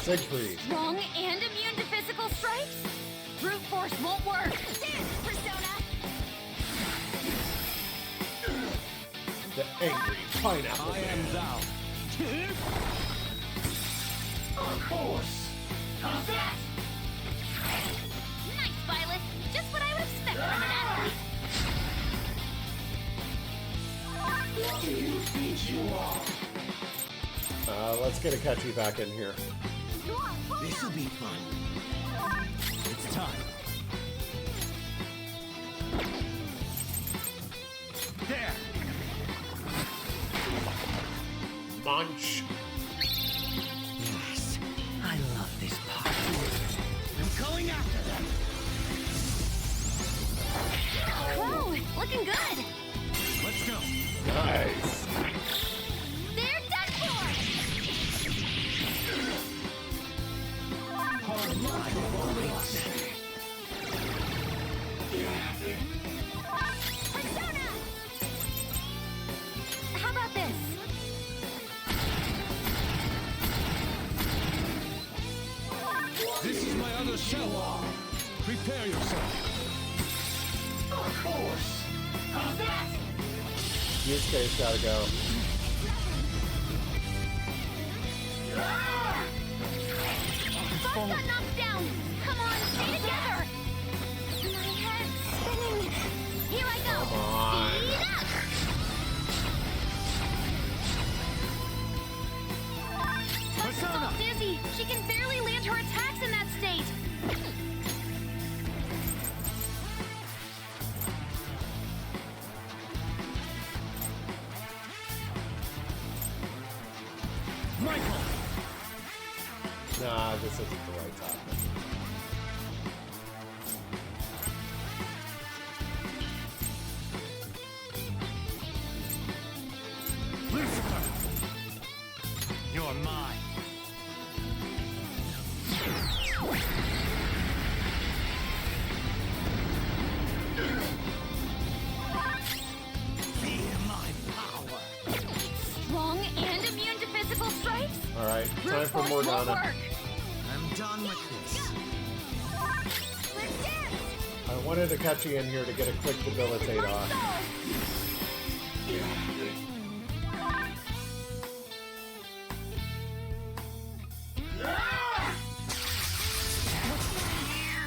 Speaker 1: Siegfried.
Speaker 11: Strong and immune to physical strikes? Brute force won't work. Dance, Persona!
Speaker 1: The angry pineapple.
Speaker 2: I am thou.
Speaker 13: Of course. How's that?
Speaker 11: Nice, Violet. Just what I would expect from an athlete.
Speaker 13: What do you think you are?
Speaker 1: Let's get Akechi back in here.
Speaker 4: This'll be fun. It's time.
Speaker 13: There.
Speaker 1: Munch.
Speaker 7: Yes, I love this part.
Speaker 4: I'm going after them.
Speaker 11: Whoa, looking good.
Speaker 2: Let's go.
Speaker 1: Nice.
Speaker 11: They're done for. Persona! How about this?
Speaker 2: This is my other self. Prepare yourself.
Speaker 13: Of course. How's that?
Speaker 1: Yusuke's gotta go.
Speaker 11: Boss got knocked down. Come on, stay together. My head's spinning. Here I go.
Speaker 1: Come on.
Speaker 11: Speed up. Persona all dizzy. She can barely land her attacks in that state.
Speaker 2: Michael.
Speaker 1: Nah, this isn't the right time. for Morgana.
Speaker 4: I'm done with this.
Speaker 1: I wanted Akechi in here to get a quick debilitate off.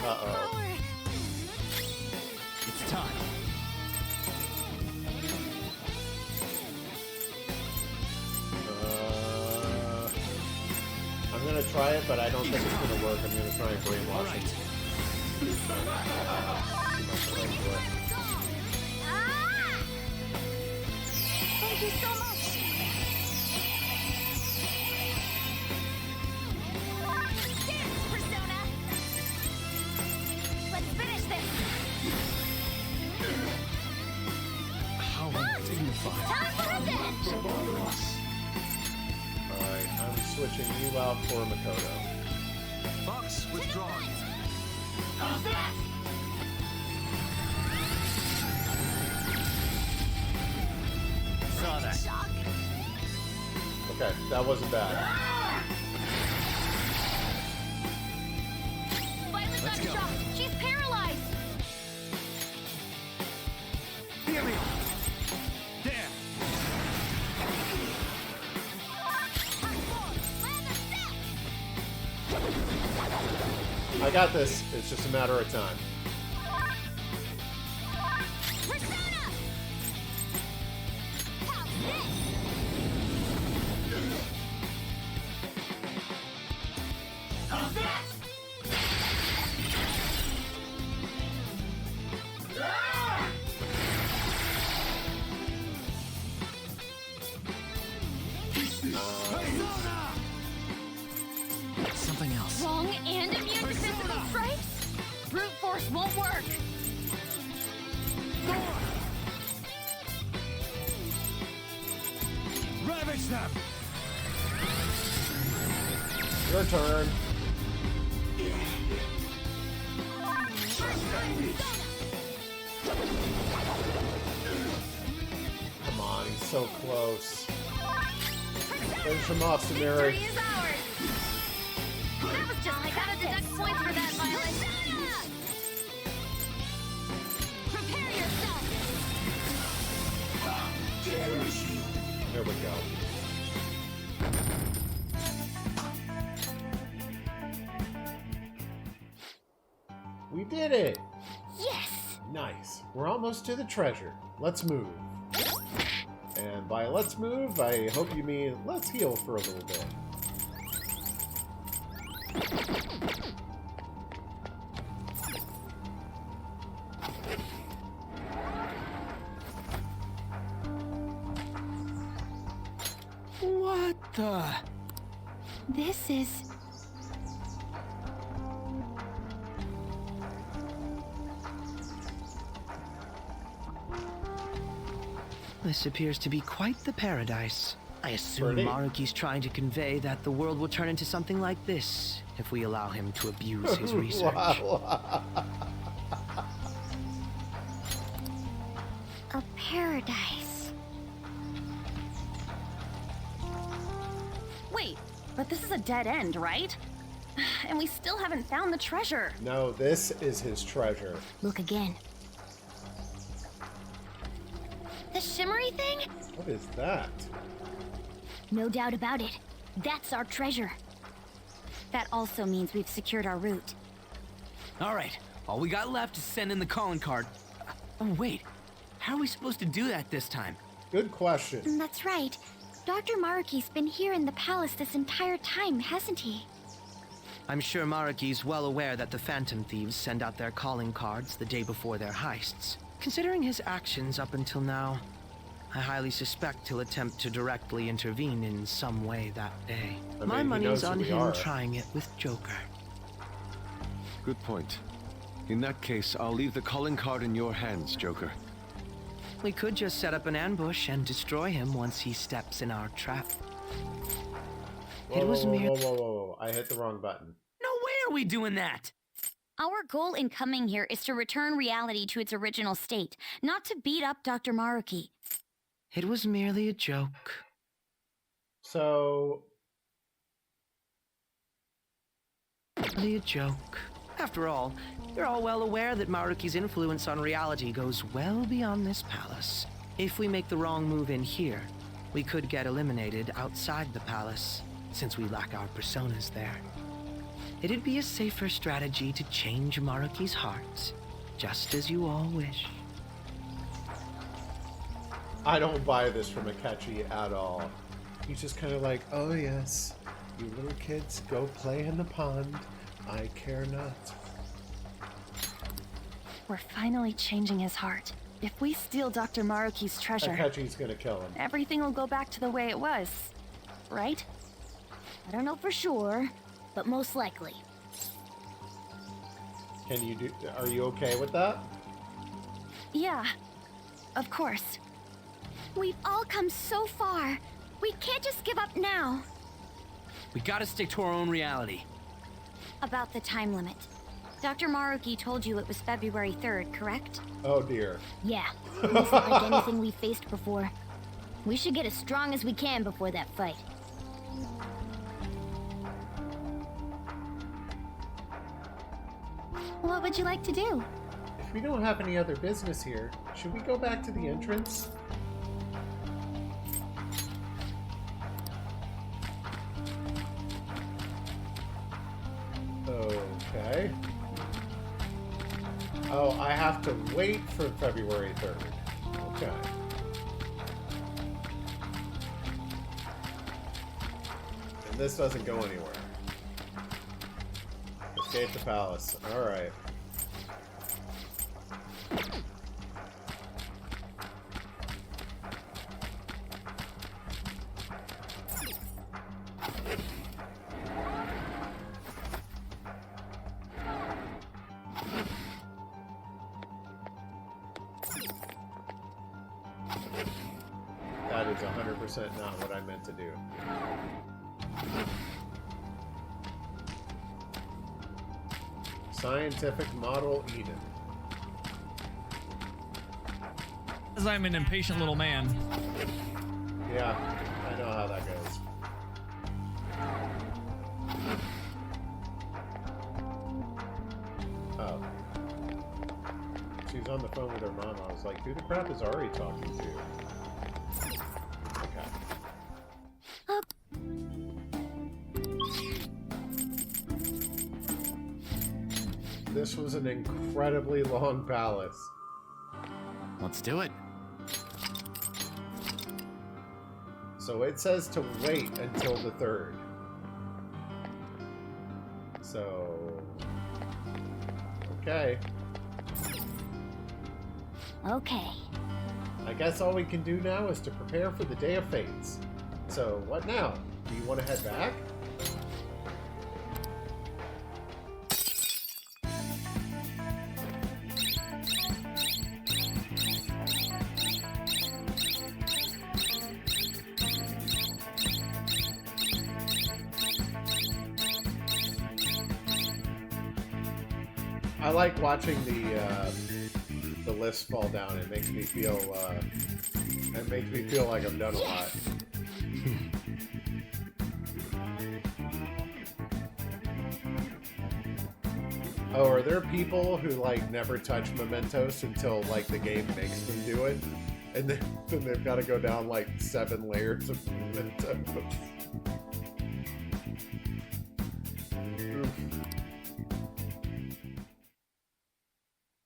Speaker 1: Uh-oh.
Speaker 4: It's time.
Speaker 1: I'm gonna try it, but I don't think it's gonna work. I'm gonna try and brainwash him.
Speaker 11: Thank you so much. Dance, Persona. Let's finish this.
Speaker 4: How dignified.
Speaker 11: Time for revenge.
Speaker 1: Alright, I'm switching you out for Makoto.
Speaker 4: Fox withdrawn.
Speaker 11: How's that?
Speaker 4: Saw that.
Speaker 1: Okay, that wasn't bad.
Speaker 11: Violet's
Speaker 4: Let's
Speaker 11: not
Speaker 4: go.
Speaker 11: shocked. She's paralyzed.
Speaker 4: Here we are. There.
Speaker 1: I got this. It's just a matter of time.
Speaker 11: Persona. How's this? How's that?
Speaker 4: Something else.
Speaker 11: Wrong and immune to physical strikes? Brute force won't work.
Speaker 4: Ravage them.
Speaker 1: Your turn. Come on, he's so close. Finish him off, Samiri.
Speaker 11: Victory is ours. That was just like gotta deduct points for that, Violet. Prepare yourself.
Speaker 1: There we go. We did it!
Speaker 11: Yes.
Speaker 1: Nice. We're almost to the treasure. Let's move. And by let's move, I hope you mean let's heal for a little bit.
Speaker 7: What the?
Speaker 3: This is...
Speaker 7: This appears to be quite the paradise. I assume
Speaker 1: Pretty.
Speaker 7: Maruki's trying to convey that the world will turn into something like this if we allow him to abuse his research.
Speaker 1: Wow.
Speaker 14: A paradise.
Speaker 6: Wait, but this is a dead end, right? And we still haven't found the treasure.
Speaker 1: No, this is his treasure.
Speaker 14: Look again.
Speaker 11: The shimmery thing?
Speaker 1: What is that?
Speaker 14: No doubt about it. That's our treasure. That also means we've secured our route.
Speaker 7: All right, all we got left is send in the calling card. Oh, wait. How are we supposed to do that this time?
Speaker 1: Good question.
Speaker 14: That's right. Dr. Maruki's been here in the palace this entire time, hasn't he?
Speaker 7: I'm sure Maruki's well aware that the Phantom Thieves send out their calling cards the day before their heists. Considering his actions up until now, I highly suspect he'll attempt to directly intervene in some way that day.
Speaker 1: I mean,
Speaker 7: My
Speaker 1: he
Speaker 7: money's
Speaker 1: knows who
Speaker 7: on
Speaker 1: we
Speaker 7: him
Speaker 1: are.
Speaker 7: trying it with Joker.
Speaker 9: Good point. In that case, I'll leave the calling card in your hands, Joker.
Speaker 7: We could just set up an ambush and destroy him once he steps in our trap.
Speaker 1: Whoa,
Speaker 7: It was
Speaker 1: whoa,
Speaker 7: mere...
Speaker 1: whoa, whoa, whoa, whoa. I hit the wrong button.
Speaker 7: No way are we doing that!
Speaker 14: Our goal in coming here is to return reality to its original state, not to beat up Dr. Maruki.
Speaker 7: It was merely a joke.
Speaker 1: So,
Speaker 7: simply a joke. After all, you're all well aware that Maruki's influence on reality goes well beyond this palace. If we make the wrong move in here, we could get eliminated outside the palace, since we lack our personas there. It'd be a safer strategy to change Maruki's heart, just as you all wish.
Speaker 1: I don't buy this from Akechi at all. He's just kind of like, oh yes, you little kids, go play in the pond. I care not.
Speaker 6: We're finally changing his heart. If we steal Dr. Maruki's treasure,
Speaker 1: Akechi's gonna kill him.
Speaker 6: everything will go back to the way it was, right?
Speaker 14: I don't know for sure, but most likely.
Speaker 1: Are you okay with that?
Speaker 6: Yeah, of course.
Speaker 14: We've all come so far. We can't just give up now.
Speaker 7: We gotta stick to our own reality.
Speaker 14: About the time limit. Dr. Maruki told you it was February 3rd, correct?
Speaker 1: Oh dear.
Speaker 14: Yeah, it isn't like anything we faced before. We should get as strong as we can before that fight.
Speaker 6: What would you like to do?
Speaker 1: If we don't have any other business here, should we go back to the entrance? Okay. Oh, I have to wait for February 3rd. Okay. And this doesn't go anywhere. Escape the palace. Alright. That is 100% not what I meant to do. Scientific Model Eden.
Speaker 15: As I'm an impatient little man.
Speaker 1: Yeah, I know how that goes. Oh. She's on the phone with her mom. I was like, who the crap is Ari talking to? Okay. This was an incredibly long palace.
Speaker 7: Let's do it.
Speaker 1: So it says to wait until the 3rd. So... okay.
Speaker 14: Okay.
Speaker 1: I guess all we can do now is to prepare for the Day of Fates. So, what now? Do you want to head back? I like watching the list fall down. It makes me feel like I've done a lot. Oh, are there people who like never touch mementos until like the game makes them do it, and then they've got to go down like 7 layers of mementos? Oof.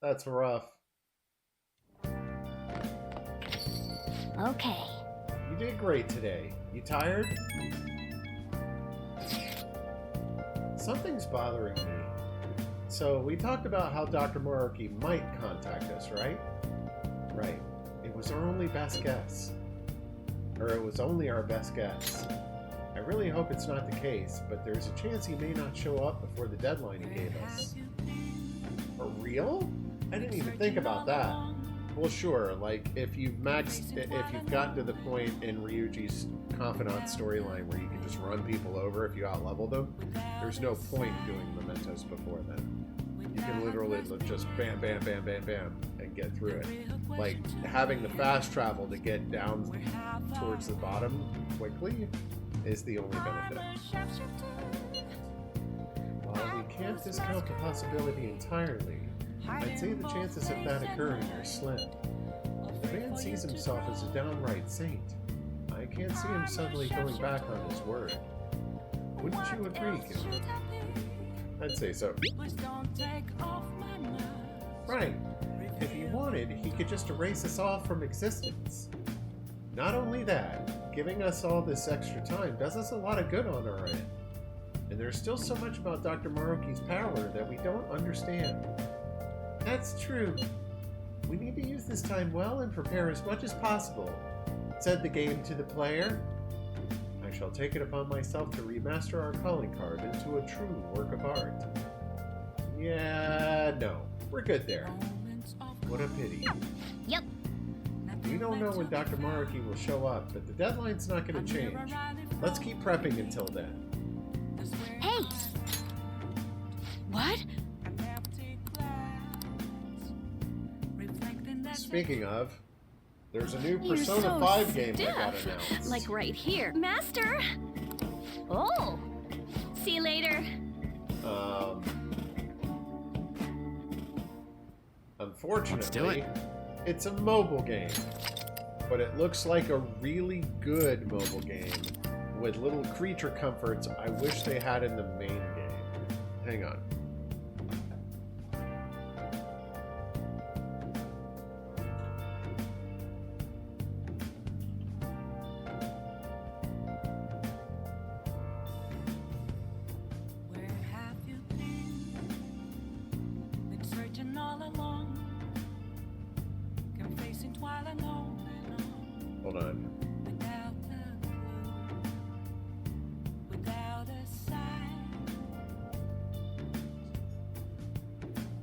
Speaker 1: That's rough.
Speaker 14: Okay.
Speaker 1: You did great today. You tired? Something's bothering me. So, we talked about how Dr. Maruki might contact us, right? Right. It was our only best guess. Or it was only our best guess. I really hope it's not the case, but there's a chance he may not show up before the deadline he gave us. For real? I didn't even think about that. Well, sure, like, if you've gotten to the point in Ryuji's Confidant storyline where you can just run people over if you outlevel them, there's no point doing mementos before then. You can literally just bam, bam, bam, bam, bam, and get through it. Like, having the fast travel to get down towards the bottom quickly is the only benefit. While we can't discount the possibility entirely. I'd say the chances of that occurring are slim. The man sees himself as a downright saint. I can't see him suddenly going back on his word. Wouldn't you agree, Kimber? I'd say so. Right. If he wanted, he could just erase us all from existence. Not only that, giving us all this extra time does us a lot of good on our end. And there's still so much about Dr. Maruki's power that we don't understand. That's true. We need to use this time well and prepare as much as possible, said the game to the player. I shall take it upon myself to remaster our calling card into a true work of art. Yeah, no. We're good there. What a pity.
Speaker 12: Yep.
Speaker 1: We don't know when Dr. Maruki will show up, but the deadline's not going to change. Let's keep prepping until then.
Speaker 12: Hey!
Speaker 6: What?
Speaker 1: Speaking of, there's a new
Speaker 6: You're
Speaker 1: Persona
Speaker 6: so
Speaker 1: 5 game that got
Speaker 6: stiff.
Speaker 1: announced.
Speaker 6: Like right here. Master! Oh! See you later.
Speaker 1: Unfortunately, it's a mobile game, but it looks like a really good mobile game with little creature comforts I wish they had in the main game. Hang on. Hold on.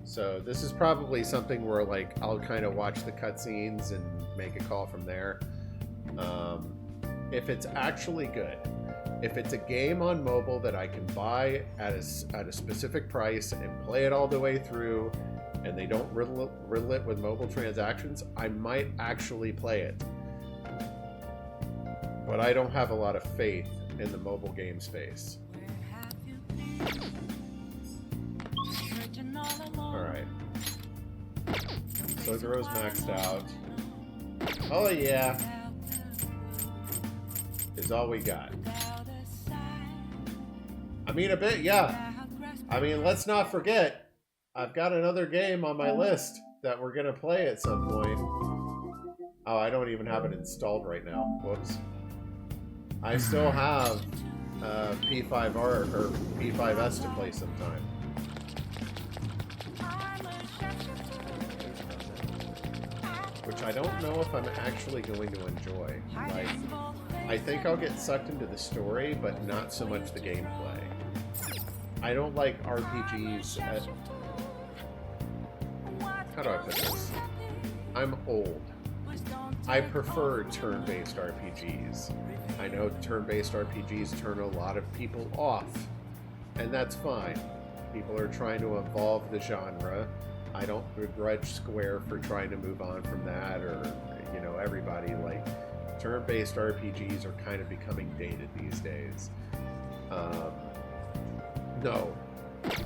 Speaker 1: So this is probably something where like I'll kind of watch the cutscenes and make a call from there. If it's actually good, if it's a game on mobile that I can buy at a specific price and play it all the way through, and they don't riddle it with mobile transactions, I might actually play it. But I don't have a lot of faith in the mobile game space. Alright. Soguro's maxed out. Oh yeah. Is all we got. I mean a bit, yeah. I mean, let's not forget, I've got another game on my list that we're gonna play at some point. Oh, I don't even have it installed right now. Whoops. I still have P5R or P5S to play sometime. Which I don't know if I'm actually going to enjoy. Like, I think I'll get sucked into the story, but not so much the gameplay. I don't like RPGs at... How do I put this? I'm old. I prefer turn-based RPGs. I know turn-based RPGs turn a lot of people off, and that's fine. People are trying to evolve the genre. I don't begrudge Square for trying to move on from that, or, you know, everybody. Like, turn-based RPGs are kind of becoming dated these days. No,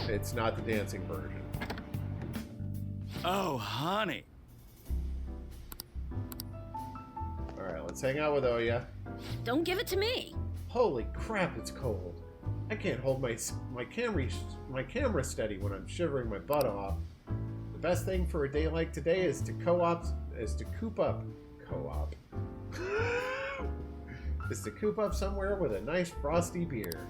Speaker 1: it's not the dancing version.
Speaker 4: Oh, honey.
Speaker 1: Alright, let's hang out with Oya.
Speaker 6: Don't give it to me.
Speaker 1: Holy crap, it's cold. I can't hold my camera steady when I'm shivering my butt off. The best thing for a day like today is to coop up somewhere with a nice frosty beer.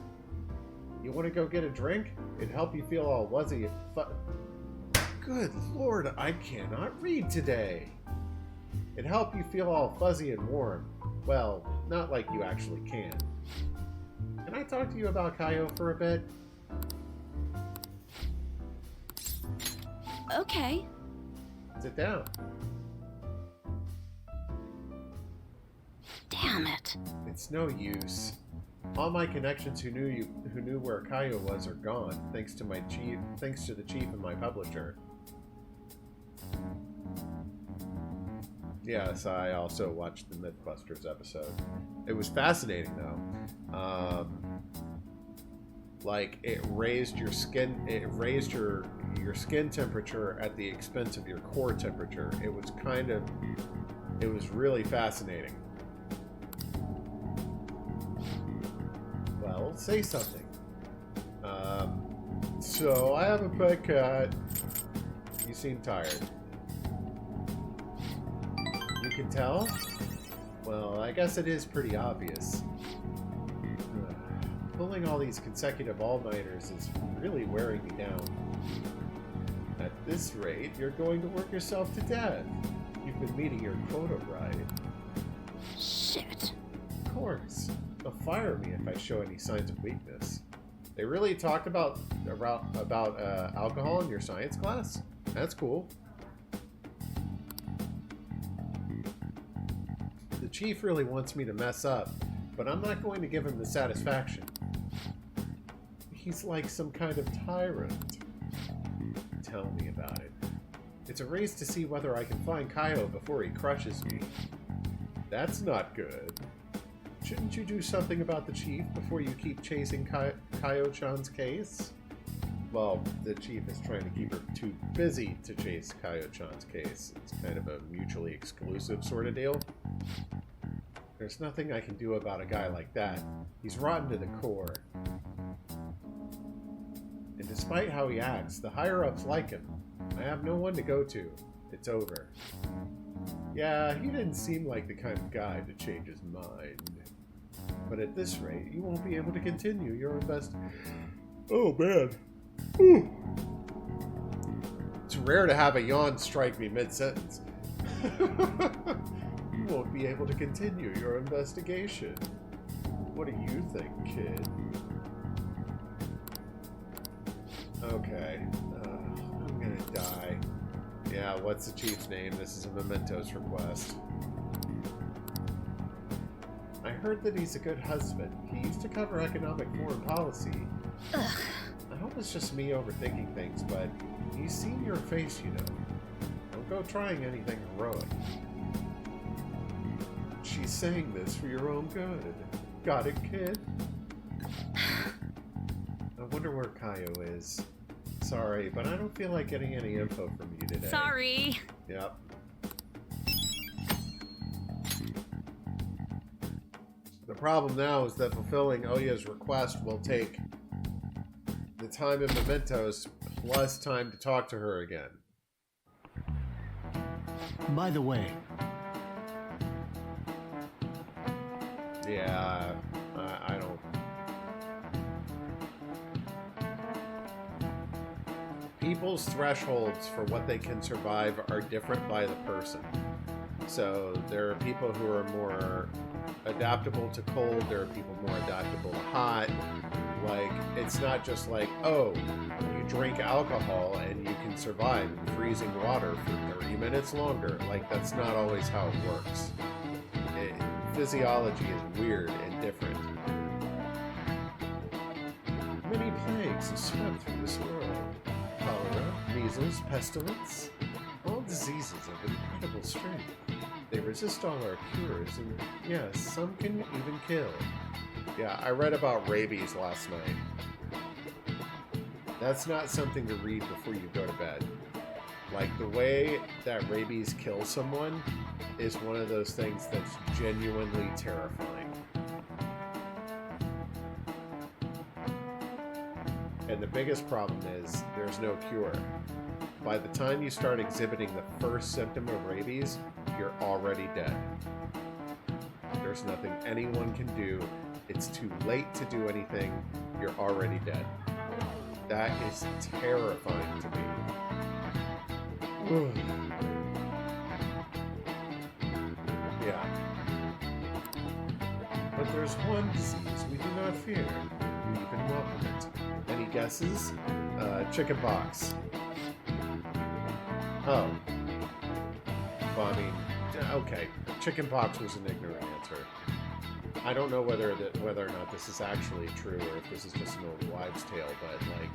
Speaker 1: You want to go get a drink? It'd help you feel all wuzzy and Good lord, I cannot read today. It'd help you feel all fuzzy and warm. Well, not like you actually can. Can I talk to you about Kaio for a bit?
Speaker 6: Okay.
Speaker 1: Sit down.
Speaker 6: Damn it.
Speaker 1: It's no use. All my connections who knew where Kaio was are gone, thanks to the chief and my publisher. Yes, I also watched the Mythbusters episode. It was fascinating, though. Like, it raised your skin temperature at the expense of your core temperature. It was really fascinating. Well, say something. So I have a pet cat. You seem tired. You can tell? Well, I guess it is pretty obvious. Pulling all these consecutive all-nighters is really wearing me down. At this rate, you're going to work yourself to death. You've been meeting your quota, right?
Speaker 14: Shit.
Speaker 1: Of course. They'll fire me if I show any signs of weakness. They really talked about alcohol in your science class? That's cool. The chief really wants me to mess up, but I'm not going to give him the satisfaction. He's like some kind of tyrant. Tell me about it. It's a race to see whether I can find Kaio before he crushes me. That's not good. Shouldn't you do something about the chief before you keep chasing Kaio-chan's case? Well, the chief is trying to keep her too busy to chase Kaio-chan's case. It's kind of a mutually exclusive sort of deal. There's nothing I can do about a guy like that. He's rotten to the core. And despite how he acts, the higher-ups like him. I have no one to go to. It's over. Yeah, he didn't seem like the kind of guy to change his mind. But at this rate, you won't be able to continue your Oh, man. Ooh. It's rare to have a yawn strike me mid-sentence. You won't be able to continue your investigation. What do you think, kid? Okay. I'm gonna die. Yeah, what's the chief's name? This is a mementos request. I heard that he's a good husband. He used to cover economic foreign policy.
Speaker 14: Ugh.
Speaker 1: I hope it's just me overthinking things, but he's seen your face, you know. Don't go trying anything heroic. She's saying this for your own good. Got it, kid? I wonder where Kaio is. Sorry, but I don't feel like getting any info from you today.
Speaker 6: Sorry.
Speaker 1: Yep. The problem now is that fulfilling Oya's request will take the time in mementos plus time to talk to her again.
Speaker 16: By the way.
Speaker 1: Yeah, I don't... People's thresholds for what they can survive are different by the person. So there are people who are more adaptable to cold, there are people more adaptable to hot. Like, it's not just like, oh, you drink alcohol and you can survive in freezing water for 30 minutes longer. Like, that's not always how it works. Physiology is weird and different. Many plagues have swept through this world. Cholera, measles, pestilence, all diseases of incredible strength. They resist all our cures, and yes, some can even kill. Yeah, I read about rabies last night. That's not something to read before you go to bed. Like, the way that rabies kills someone is one of those things that's genuinely terrifying. And the biggest problem is there's no cure. By the time you start exhibiting the first symptom of rabies, you're already dead. There's nothing anyone can do. It's too late to do anything. You're already dead. That is terrifying to me. Yeah. But there's one disease we do not fear. We even welcome it. Any guesses? Chicken pox. Oh. Well, I mean, okay. Chicken pox was an ignorant answer. I don't know whether or not this is actually true or if this is just an old wives' tale, but like,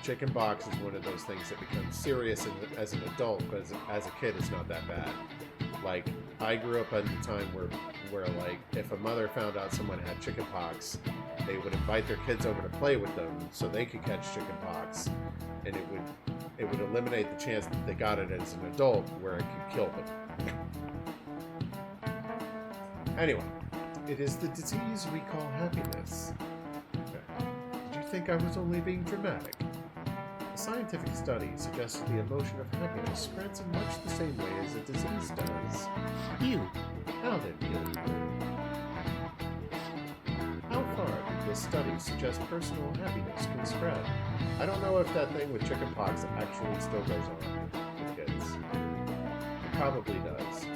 Speaker 1: chicken pox is one of those things that becomes serious as an adult, but as a kid, it's not that bad. Like, I grew up at the time where like, if a mother found out someone had chicken pox, they would invite their kids over to play with them so they could catch chickenpox, and it would eliminate the chance that they got it as an adult where it could kill them. Anyway, it is the disease we call happiness. Okay. Did you think I was only being dramatic? A scientific study suggests the emotion of happiness spreads in much the same way as a disease does.
Speaker 7: You.
Speaker 1: How then, you? How far did this study suggest personal happiness can spread? I don't know if that thing with chickenpox actually still goes on with kids. It probably does.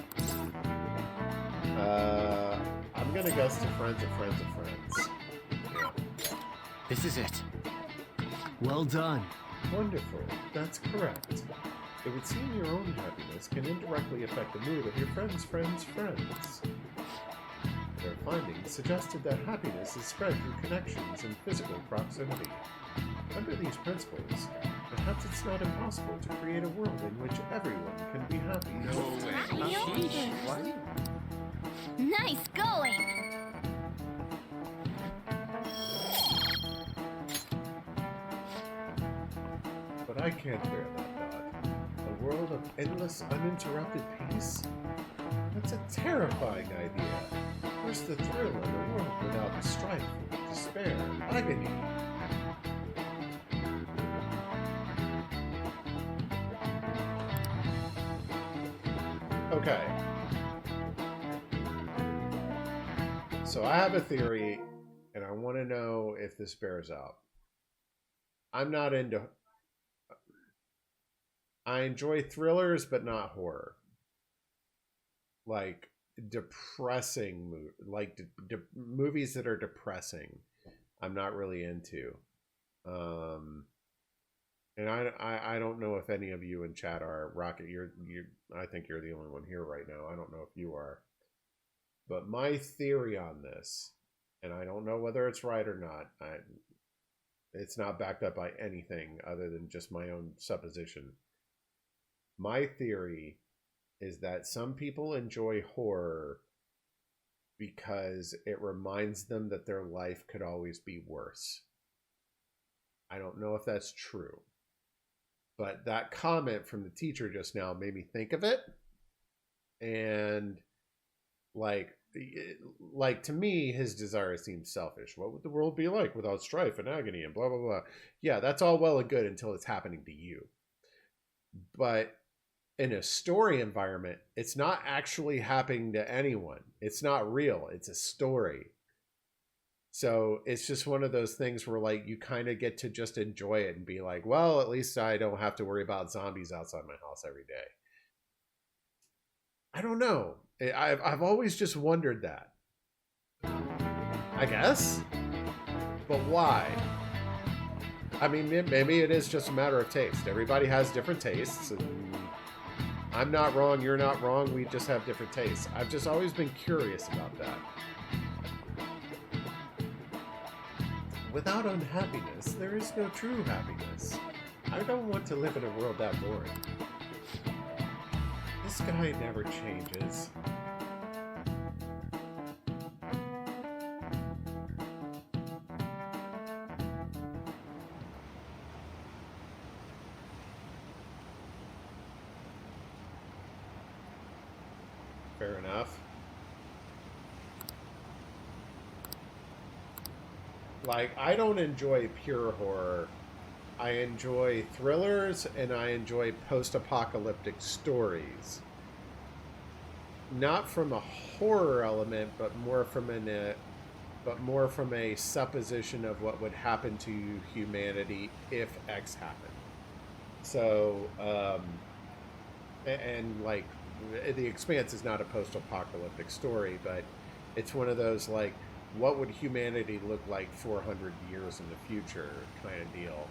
Speaker 1: I'm gonna guess to friends of friends of friends. Yeah.
Speaker 7: This is it. Well done.
Speaker 1: Wonderful. That's correct. It would seem your own happiness can indirectly affect the mood of your friends' friends' friends. Their findings suggested that happiness is spread through connections and physical proximity. Under these principles, perhaps it's not impossible to create a world in which everyone can be happy.
Speaker 14: No way. Nice going!
Speaker 1: But I can't bear that thought. A world of endless, uninterrupted peace? That's a terrifying idea. Where's the thrill in a world without strife, despair, agony? Okay. So I have a theory, and I want to know if this bears out. I'm not into... I enjoy thrillers, but not horror. Like, depressing... movies that are depressing. I'm not really into. And I don't know if any of you in chat are. Rocket, I think you're the only one here right now. I don't know if you are. But my theory on this, and I don't know whether it's right or not, it's not backed up by anything other than just my own supposition. My theory is that some people enjoy horror because it reminds them that their life could always be worse. I don't know if that's true. But that comment from the teacher just now made me think of it. And like to me, his desire seems selfish. What would the world be like without strife and agony and blah, blah, blah? Yeah, that's all well and good until it's happening to you. But in a story environment, it's not actually happening to anyone. It's not real. It's a story. So it's just one of those things where like you kind of get to just enjoy it and be like, well, at least I don't have to worry about zombies outside my house every day. I don't know. I've always just wondered that. I guess. But why? I mean, maybe it is just a matter of taste. Everybody has different tastes. And I'm not wrong. You're not wrong. We just have different tastes. I've just always been curious about that. Without unhappiness, there is no true happiness. I don't want to live in a world that boring. This guy never changes. Fair enough. Like, I don't enjoy pure horror. I enjoy thrillers and I enjoy post-apocalyptic stories. Not from a horror element, but more from a supposition of what would happen to humanity if X happened. So, and like, The Expanse is not a post-apocalyptic story, but it's one of those like, what would humanity look like 400 years in the future kind of deal.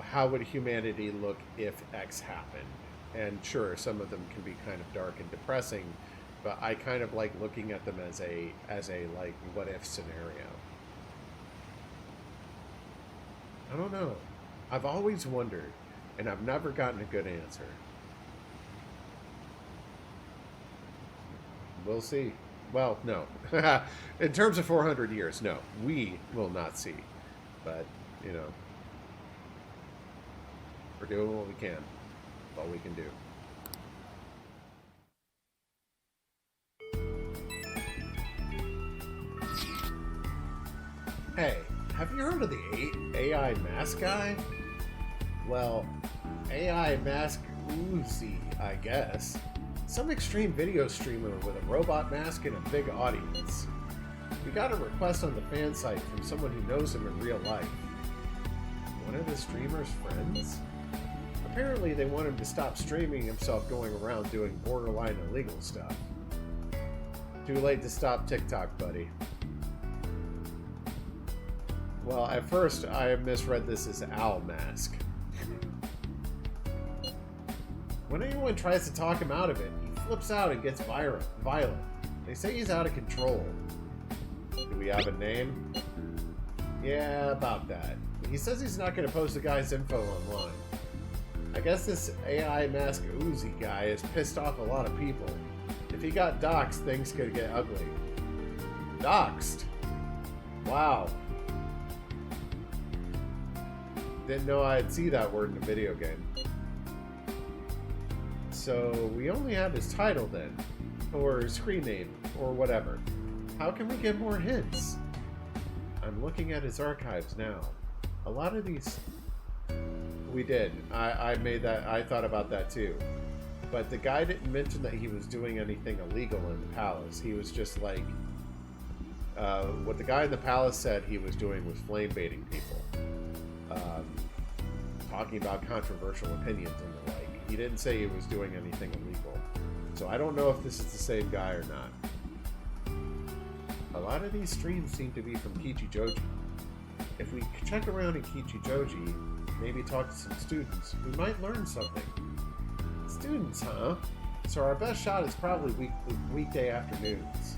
Speaker 1: How would humanity look if X happened? And sure, some of them can be kind of dark and depressing, but I kind of like looking at them as a like what if scenario. I don't know. I've always wondered, and I've never gotten a good answer. We'll see. Well, no. In terms of 400 years, no. We will not see. But, you know, we're doing what we can. That's all we can do. Hey, have you heard of the AI mask guy? Well, AI mask Uzi, I guess. Some extreme video streamer with a robot mask and a big audience. We got a request on the fan site from someone who knows him in real life. One of the streamer's friends? Apparently they want him to stop streaming himself going around doing borderline illegal stuff. Too late to stop TikTok, buddy. Well, at first I misread this as Owl Mask. When anyone tries to talk him out of it, he flips out and gets violent. They say he's out of control. Do we have a name? Yeah, about that. He says he's not going to post the guy's info online. I guess this AI mask Uzi guy has pissed off a lot of people. If he got doxxed, things could get ugly. Doxxed? Wow. Didn't know I'd see that word in a video game. So we only have his title then, or screen name, or whatever. How can we get more hints? I'm looking at his archives now. A lot of these... We did. I made that... I thought about that too. But the guy didn't mention that he was doing anything illegal in the palace. He was just like... what the guy in the palace said he was doing was flame baiting people. Talking about controversial opinions and the like. He didn't say he was doing anything illegal. So I don't know if this is the same guy or not. A lot of these streams seem to be from Kichijoji. If we check around in Kichijoji, maybe talk to some students, we might learn something. Students, huh? So our best shot is probably weekday afternoons.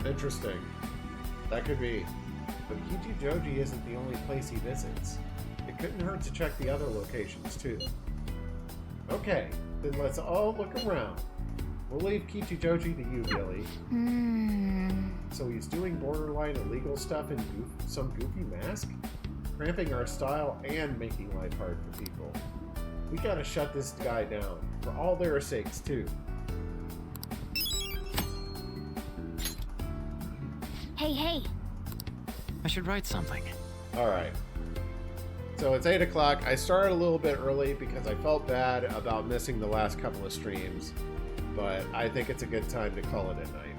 Speaker 1: Interesting. That could be. But Kichijoji isn't the only place he visits. It couldn't hurt to check the other locations too. Okay, then let's all look around. We'll leave Kichijoji to you, Billy. So he's doing borderline illegal stuff in some goofy mask? Cramping our style and making life hard for people. We gotta shut this guy down, for all their sakes too.
Speaker 14: Hey!
Speaker 10: I should write something.
Speaker 1: Alright. So it's 8 o'clock. I started a little bit early because I felt bad about missing the last couple of streams. But I think it's a good time to call it a night.